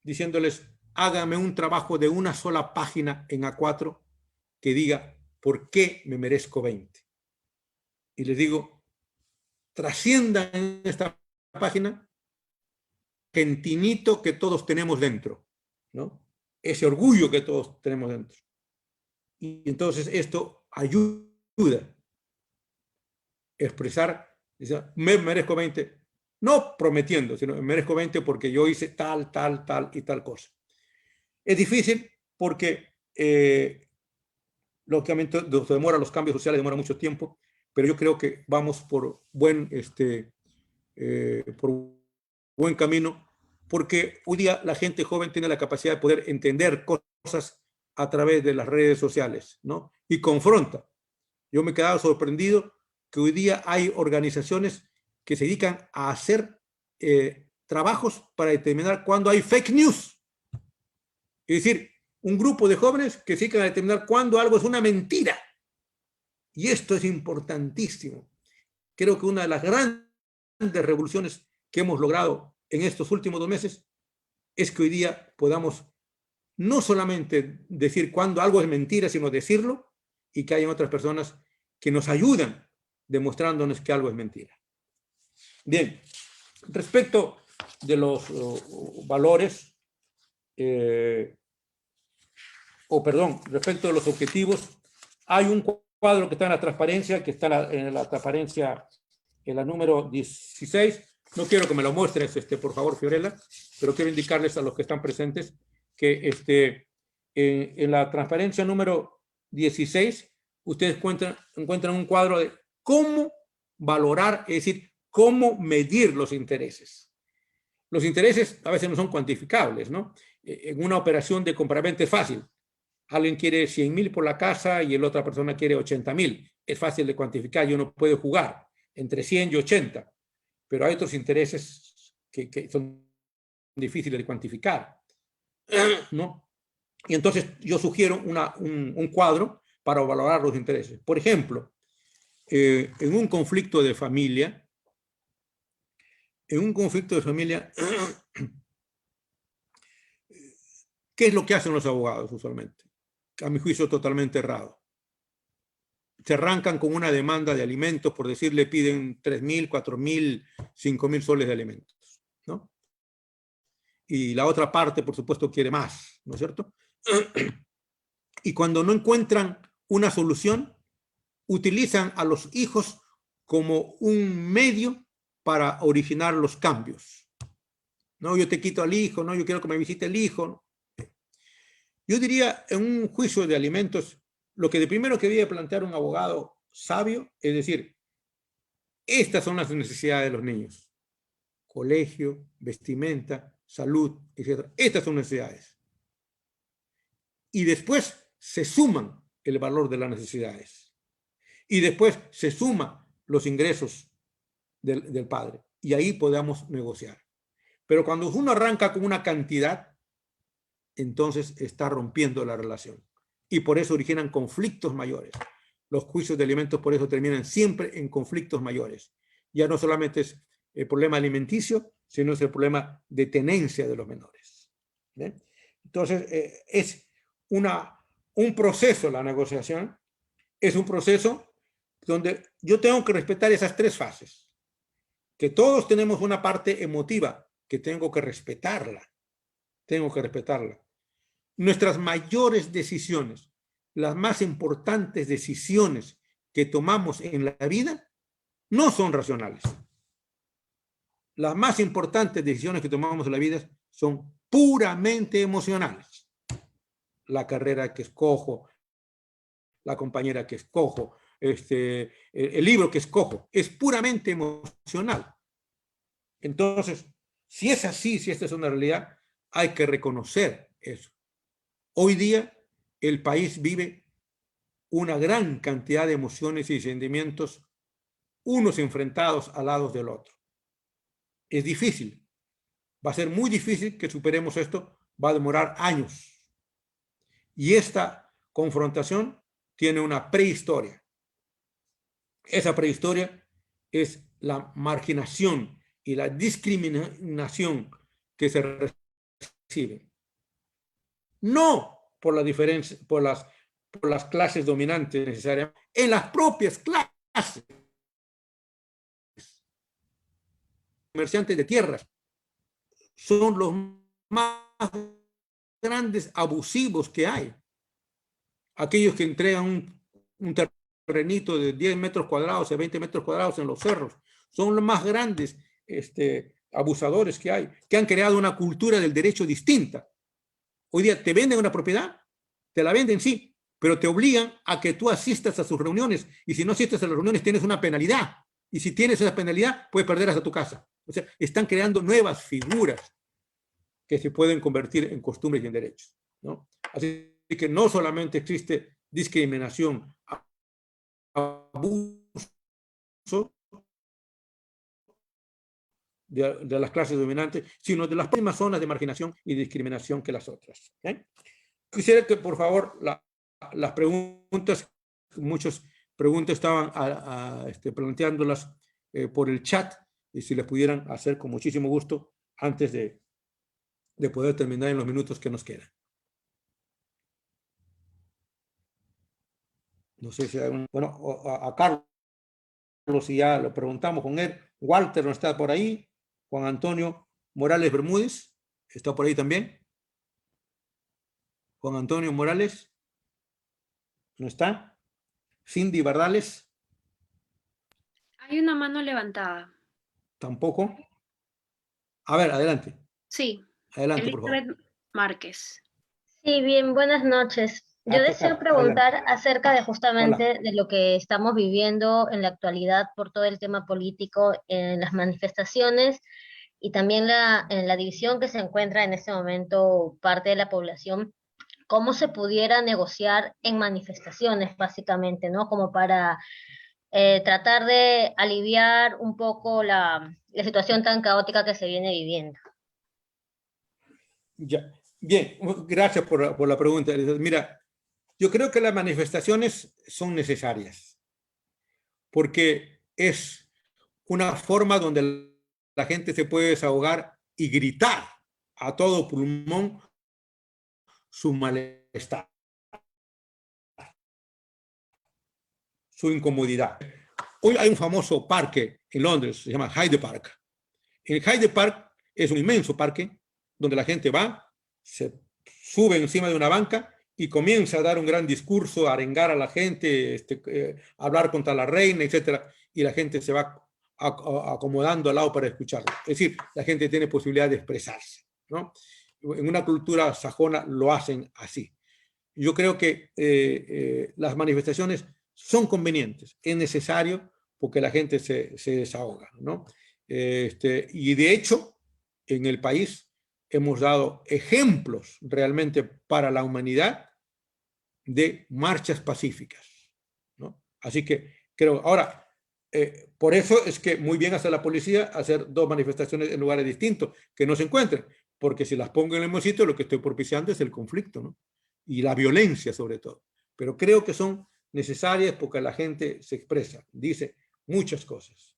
diciéndoles: hágame un trabajo de una sola página en A4 que diga por qué me merezco 20. Y les digo, trasciendan en esta página gentinito que todos tenemos dentro, ¿no? Ese orgullo que todos tenemos dentro. Y entonces esto ayuda a expresar, dice, me merezco 20, no prometiendo, sino me merezco 20 porque yo hice tal y tal cosa. Es difícil porque lógicamente demora, los cambios sociales demora mucho tiempo, pero yo creo que vamos por buen camino, porque hoy día la gente joven tiene la capacidad de poder entender cosas a través de las redes sociales, ¿no? Y confronta. Yo me he quedado sorprendido que hoy día hay organizaciones que se dedican a hacer trabajos para determinar cuándo hay fake news. Es decir, un grupo de jóvenes que se dedican a determinar cuándo algo es una mentira. Y esto es importantísimo. Creo que una de las grandes revoluciones que hemos logrado en estos últimos 2 meses es que hoy día podamos no solamente decir cuándo algo es mentira, sino decirlo, y que hayan otras personas que nos ayudan demostrándonos que algo es mentira. Bien, respecto de los valores, respecto de los objetivos, hay un cuadro que está en la transparencia, que está en la transparencia en la número 16. No quiero que me lo muestres, por favor, Fiorella, pero quiero indicarles a los que están presentes que en la transparencia número 16, ustedes encuentran un cuadro de cómo valorar, es decir, cómo medir los intereses. Los intereses a veces no son cuantificables, ¿no? En una operación de compraventa es fácil. Alguien quiere 100.000 por la casa y la otra persona quiere 80.000. Es fácil de cuantificar y uno puede jugar. entre 100 y 80, pero hay otros intereses que son difíciles de cuantificar, ¿no? Y entonces yo sugiero un cuadro para valorar los intereses. Por ejemplo, en un conflicto de familia, ¿qué es lo que hacen los abogados usualmente? A mi juicio, totalmente errado. Se arrancan con una demanda de alimentos, por decirle, piden 3.000, 4.000, 5.000 soles de alimentos, ¿no? Y la otra parte, por supuesto, quiere más, ¿no es cierto? Y cuando no encuentran una solución, utilizan a los hijos como un medio para originar los cambios. No, yo te quito al hijo, no, yo quiero que me visite el hijo. Yo diría, en un juicio de alimentos, lo que de primero que debe plantear un abogado sabio es decir, estas son las necesidades de los niños. Colegio, vestimenta, salud, etc. Estas son necesidades. Y después se suman el valor de las necesidades. Y después se suman los ingresos del padre. Y ahí podamos negociar. Pero cuando uno arranca con una cantidad, entonces está rompiendo la relación. Y por eso originan conflictos mayores. Los juicios de alimentos por eso terminan siempre en conflictos mayores. Ya no solamente es el problema alimenticio, sino es el problema de tenencia de los menores. ¿Bien? Entonces, es un proceso la negociación, es un proceso donde yo tengo que respetar esas tres fases. Que todos tenemos una parte emotiva que tengo que respetarla. Nuestras mayores decisiones, las más importantes decisiones que tomamos en la vida, no son racionales. Las más importantes decisiones que tomamos en la vida son puramente emocionales. La carrera que escojo, la compañera que escojo, el libro que escojo, es puramente emocional. Entonces, si es así, si esta es una realidad, hay que reconocer eso. Hoy día, el país vive una gran cantidad de emociones y sentimientos, unos enfrentados al lado del otro. Es difícil. Va a ser muy difícil que superemos esto. Va a demorar años. Y esta confrontación tiene una prehistoria. Esa prehistoria es la marginación y la discriminación que se recibe. No por la diferencia, por las clases dominantes necesariamente, en las propias clases. Comerciantes de tierras son los más grandes abusivos que hay. Aquellos que entregan un terrenito de 10 metros cuadrados a 20 metros cuadrados en los cerros, son los más grandes abusadores que hay, que han creado una cultura del derecho distinta. Hoy día te venden una propiedad, te la venden, sí, pero te obligan a que tú asistas a sus reuniones, y si no asistes a las reuniones tienes una penalidad, y si tienes esa penalidad puedes perder hasta tu casa. O sea, están creando nuevas figuras que se pueden convertir en costumbres y en derechos, ¿no? Así que no solamente existe discriminación, abuso de las clases dominantes, sino de las mismas zonas de marginación y discriminación que las otras. ¿Okay? Quisiera que, por favor, las preguntas, muchas preguntas estaban planteándolas por el chat, y si les pudieran hacer con muchísimo gusto antes de poder terminar en los minutos que nos quedan. No sé si hay a Carlos, si ya lo preguntamos con él. Walter no está por ahí. Juan Antonio Morales Bermúdez está por ahí también. Juan Antonio Morales no está. Cindy Bardales Hay una mano levantada. tampoco. A ver, adelante. Sí, Adelante, por favor. Elizabeth Márquez. Sí, bien, buenas noches. Yo ¿qué deseo tal? preguntar Adelante. acerca de justamente de lo que estamos viviendo en la actualidad por todo el tema político, en las manifestaciones y también en la división que se encuentra en este momento parte de la población. ¿Cómo se pudiera negociar en manifestaciones, básicamente, ¿no? Como para tratar de aliviar un poco la situación tan caótica que se viene viviendo. Ya. Bien, gracias por la pregunta. Mira, yo creo que las manifestaciones son necesarias porque es una forma donde la gente se puede desahogar y gritar a todo pulmón su malestar, su incomodidad. Hoy hay un famoso parque en Londres, se llama Hyde Park. El Hyde Park es un inmenso parque donde la gente va, se sube encima de una banca y comienza a dar un gran discurso, a arengar a la gente, hablar contra la reina, etc. Y la gente se va acomodando al lado para escucharlo. Es decir, la gente tiene posibilidad de expresarse, ¿no? En una cultura sajona lo hacen así. Yo creo que las manifestaciones son convenientes, es necesario porque la gente se desahoga, ¿no? Y de hecho, en el país hemos dado ejemplos realmente para la humanidad de marchas pacíficas, ¿no? Así que creo, ahora, por eso es que muy bien hace la policía hacer dos manifestaciones en lugares distintos, que no se encuentren, porque si las pongo en el mismo sitio, lo que estoy propiciando es el conflicto, ¿no? Y la violencia sobre todo. Pero creo que son necesarias porque la gente se expresa, dice muchas cosas.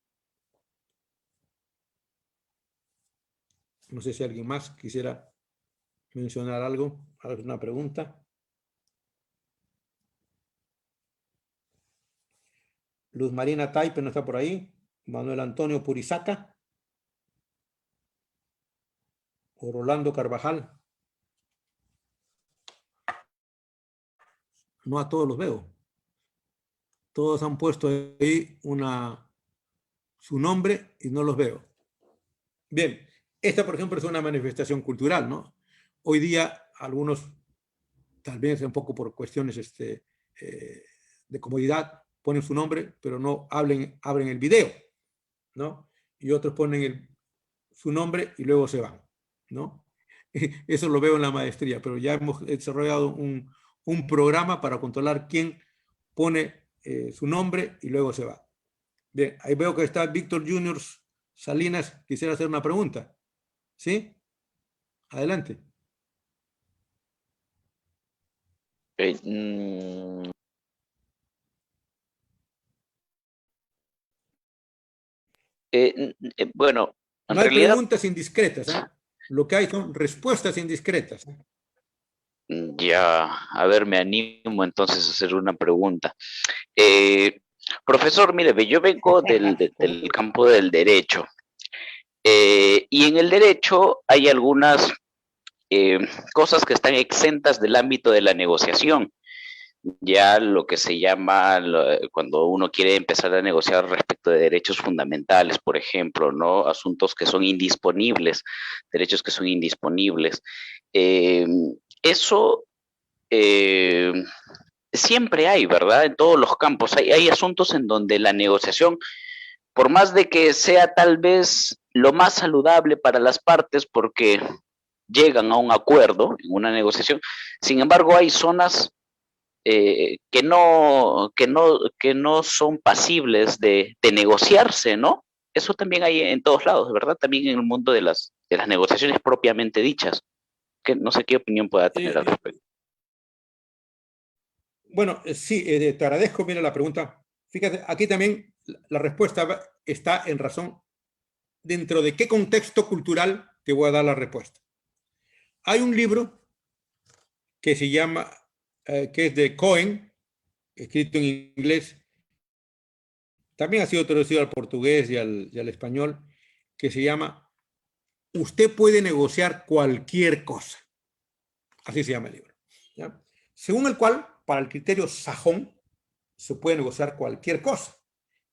No sé si alguien más quisiera mencionar algo, alguna pregunta. Luz Marina Taipe no está por ahí. Manuel Antonio Purizaca. O Rolando Carvajal. No a todos los veo. Todos han puesto ahí su nombre y no los veo. Bien, esta por ejemplo es una manifestación cultural, ¿no? Hoy día algunos, tal vez un poco por cuestiones de comodidad, ponen su nombre, pero no abren el video, ¿no? Y otros ponen su nombre y luego se van, ¿no? Eso lo veo en la maestría, pero ya hemos desarrollado un programa para controlar quién pone su nombre y luego se va. Bien, ahí veo que está Víctor Junior Salinas. Quisiera hacer una pregunta. ¿Sí? Adelante. Bueno, en No hay realidad, preguntas indiscretas, ¿eh? Lo que hay son respuestas indiscretas. ya, a ver, me animo entonces a hacer una pregunta. Profesor, mire, yo vengo del campo del derecho. Y en el derecho hay algunas cosas que están exentas del ámbito de la negociación. Ya lo que se llama, cuando uno quiere empezar a negociar respecto de derechos fundamentales, por ejemplo, ¿no? Asuntos que son indisponibles, derechos que son indisponibles. Eso siempre hay, ¿verdad? En todos los campos. Hay asuntos en donde la negociación, por más de que sea tal vez lo más saludable para las partes, porque llegan a un acuerdo en una negociación, sin embargo hay zonas que no son pasibles de negociarse, ¿no? Eso también hay en todos lados, ¿verdad? También en el mundo de las negociaciones propiamente dichas. Que no sé qué opinión pueda tener al respecto. Bueno, sí, te agradezco, mira la pregunta. Fíjate, aquí también la respuesta está en razón dentro de qué contexto cultural te voy a dar la respuesta. Hay un libro que se llama, que es de Cohen, escrito en inglés, también ha sido traducido al portugués y al español, que se llama Usted puede negociar cualquier cosa. Así se llama el libro, ¿ya? Según el cual, para el criterio sajón, se puede negociar cualquier cosa.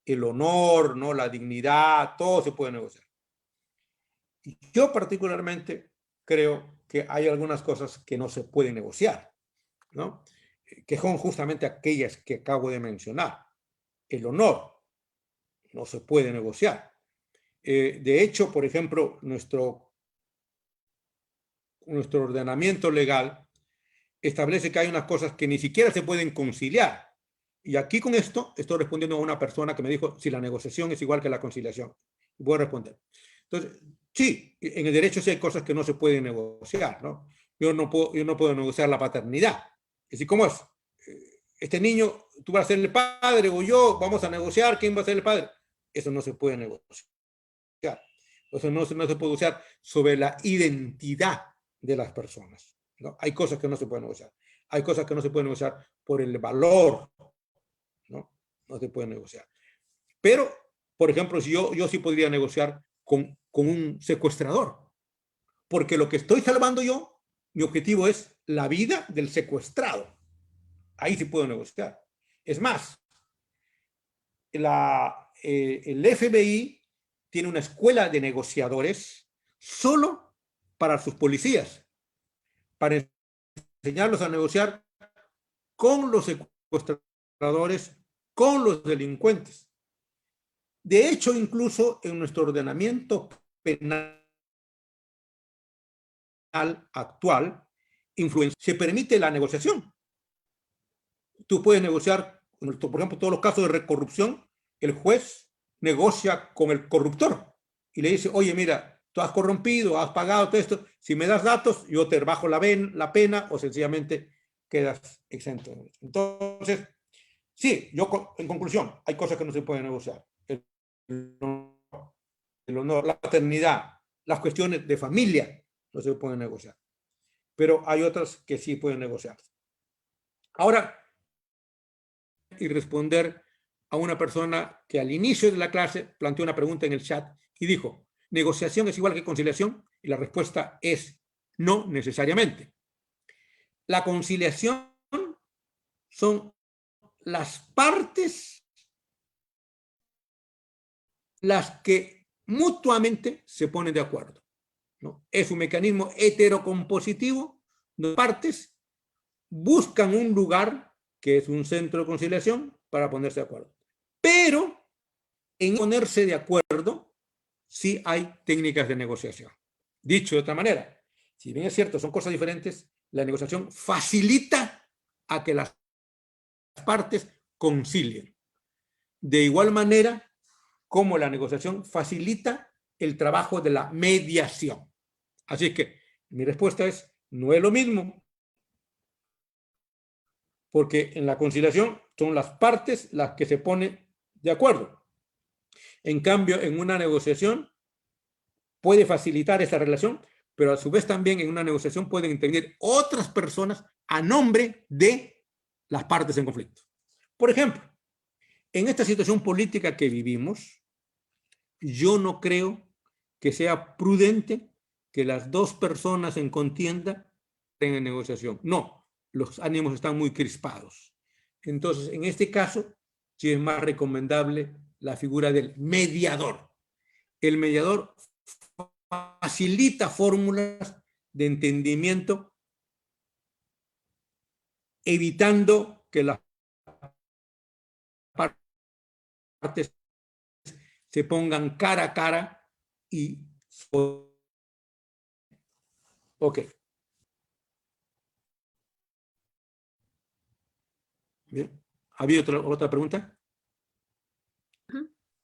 El honor, ¿no? La dignidad, todo se puede negociar. Y yo particularmente creo que hay algunas cosas que no se pueden negociar, ¿no? Que son justamente aquellas que acabo de mencionar. El honor no se puede negociar. De hecho, por ejemplo, nuestro ordenamiento legal establece que hay unas cosas que ni siquiera se pueden conciliar, Y aquí con esto estoy respondiendo a una persona que me dijo si la negociación es igual que la conciliación. Voy a responder. Entonces, sí, en el derecho sí hay cosas que no se pueden negociar, ¿no? Yo no puedo negociar la paternidad. Es decir, ¿cómo es? Este niño, tú vas a ser el padre o yo, vamos a negociar quién va a ser el padre. Eso no se puede negociar. Eso no se puede negociar sobre la identidad de las personas, ¿no? Hay cosas que no se pueden negociar. Hay cosas que no se pueden negociar por el valor, ¿no? No se puede negociar. Pero, por ejemplo, si yo sí podría negociar con un secuestrador, porque lo que estoy salvando yo, mi objetivo es la vida del secuestrado. Ahí sí puedo negociar. Es más, el FBI tiene una escuela de negociadores solo para sus policías, para enseñarlos a negociar con los secuestradores, con los delincuentes. De hecho, incluso en nuestro ordenamiento penal actual, se permite la negociación. Tú puedes negociar, por ejemplo, todos los casos de corrupción, el juez negocia con el corruptor y le dice, oye, mira, tú has corrompido, has pagado todo esto, si me das datos, yo te bajo la pena o sencillamente quedas exento. Entonces, sí, yo en conclusión, hay cosas que no se pueden negociar. El honor, la paternidad, las cuestiones de familia no se pueden negociar. Pero hay otras que sí pueden negociarse. Ahora, y responder a una persona que al inicio de la clase planteó una pregunta en el chat y dijo, ¿negociación es igual que conciliación? Y la respuesta es no necesariamente. La conciliación son las partes las que mutuamente se ponen de acuerdo, ¿no? Es un mecanismo heterocompositivo donde partes buscan un lugar que es un centro de conciliación para ponerse de acuerdo. Pero en ponerse de acuerdo sí hay técnicas de negociación. Dicho de otra manera, si bien es cierto, son cosas diferentes, la negociación facilita a que las partes concilien. De igual manera como la negociación facilita el trabajo de la mediación. Así que mi respuesta es, no es lo mismo, porque en la conciliación son las partes las que se ponen de acuerdo. En cambio, en una negociación puede facilitar esa relación, pero a su vez también en una negociación pueden intervenir otras personas a nombre de las partes en conflicto. Por ejemplo, en esta situación política que vivimos, yo no creo que sea prudente que las dos personas en contienda estén en negociación. No, los ánimos están muy crispados. Entonces, en este caso, sí es más recomendable la figura del mediador. El mediador facilita fórmulas de entendimiento, evitando que las partes se pongan cara a cara y... Ok. Bien. ¿Había otra pregunta?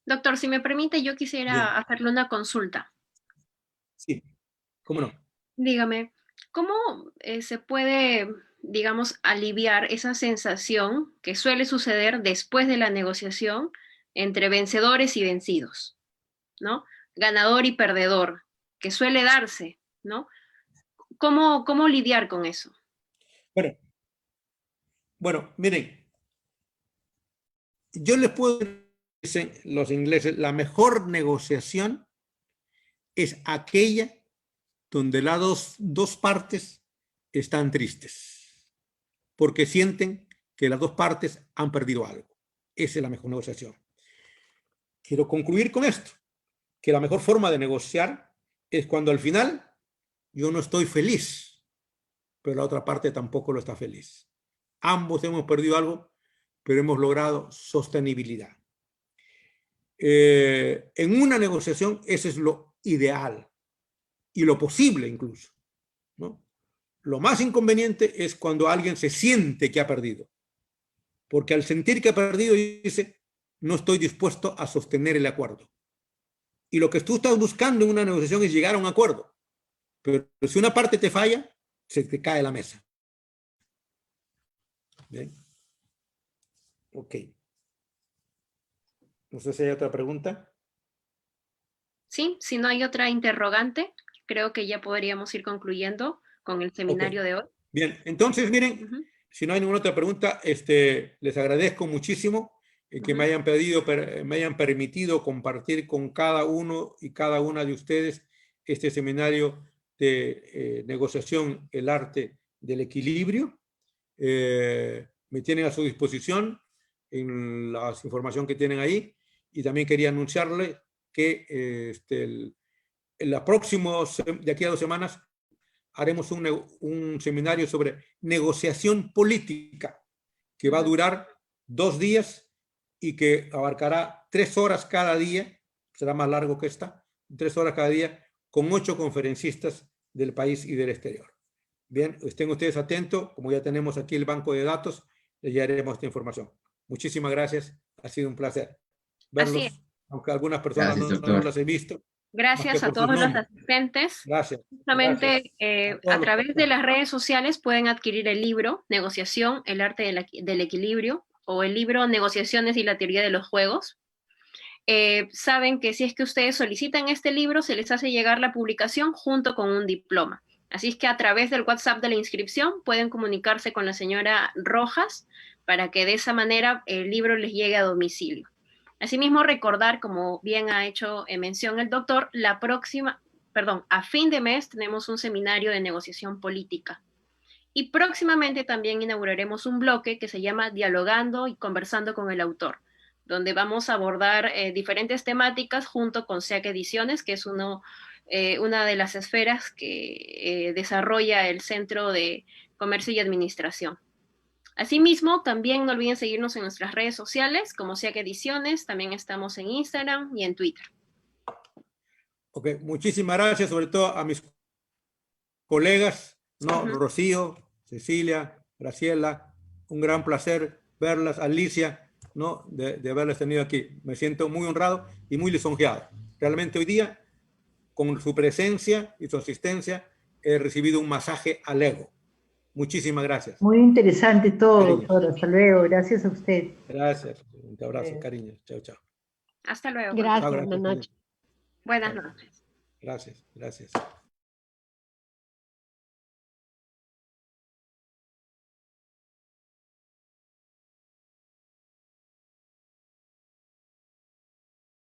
Doctor, si me permite, yo quisiera hacerle una consulta. Sí, ¿cómo no? Dígame, ¿cómo se puede, digamos, aliviar esa sensación que suele suceder después de la negociación entre vencedores y vencidos, ¿no? Ganador y perdedor, que suele darse, ¿no? ¿Cómo lidiar con eso? Bueno, miren, yo les puedo decir, dicen los ingleses, la mejor negociación es aquella donde las dos partes están tristes, porque sienten que las dos partes han perdido algo. Esa es la mejor negociación. Quiero concluir con esto, que la mejor forma de negociar es cuando al final yo no estoy feliz, pero la otra parte tampoco lo está feliz. Ambos hemos perdido algo, pero hemos logrado sostenibilidad. En una negociación eso es lo ideal y lo posible incluso, ¿no? Lo más inconveniente es cuando alguien se siente que ha perdido. porque al sentir que ha perdido, dice, no estoy dispuesto a sostener el acuerdo. Y lo que tú estás buscando en una negociación es llegar a un acuerdo. Pero si una parte te falla, se te cae la mesa. Bien. Ok. No sé si hay otra pregunta. Sí, si no hay otra interrogante, creo que ya podríamos ir concluyendo con el seminario de hoy. Bien, entonces miren, si no hay ninguna otra pregunta, les agradezco muchísimo que me hayan permitido compartir con cada uno y cada una de ustedes este seminario de negociación, el arte del equilibrio. Me tienen a su disposición en la información que tienen ahí, y también quería anunciarle que en la próxima, de aquí a 2 semanas, haremos un seminario sobre negociación política que va a durar 2 días y que abarcará 3 horas cada día, será más largo que esta, 3 horas cada día, con 8 conferencistas del país y del exterior. Bien, estén ustedes atentos, como ya tenemos aquí el banco de datos, les llevaremos esta información. Muchísimas gracias, ha sido un placer verlos, aunque algunas personas no las he visto. Gracias a todos los asistentes. Gracias. Justamente a través de las redes sociales pueden adquirir el libro Negociación, el arte del equilibrio, o el libro Negociaciones y la teoría de los juegos. Saben que si es que ustedes solicitan este libro, se les hace llegar la publicación junto con un diploma. Así es que a través del WhatsApp de la inscripción pueden comunicarse con la señora Rojas para que de esa manera el libro les llegue a domicilio. Asimismo, recordar, como bien ha hecho mención el doctor, a fin de mes tenemos un seminario de negociación política. Y próximamente también inauguraremos un bloque que se llama Dialogando y Conversando con el Autor, donde vamos a abordar diferentes temáticas junto con SEAC Ediciones, que es una de las esferas que desarrolla el Centro de Comercio y Administración. Asimismo, también no olviden seguirnos en nuestras redes sociales, como SEAC Ediciones, también estamos en Instagram y en Twitter. Ok, muchísimas gracias, sobre todo a mis colegas, Rocío, Cecilia, Graciela, un gran placer verlas, Alicia, de haberlas tenido aquí. Me siento muy honrado y muy lisonjeado. Realmente hoy día, con su presencia y su asistencia, he recibido un masaje al ego. Muchísimas gracias. Muy interesante todo, doctor. Hasta luego. Gracias a usted. Gracias. Un abrazo, cariño. Chao, chao. Hasta luego. Gracias, buenas noches. Buenas noches. Gracias.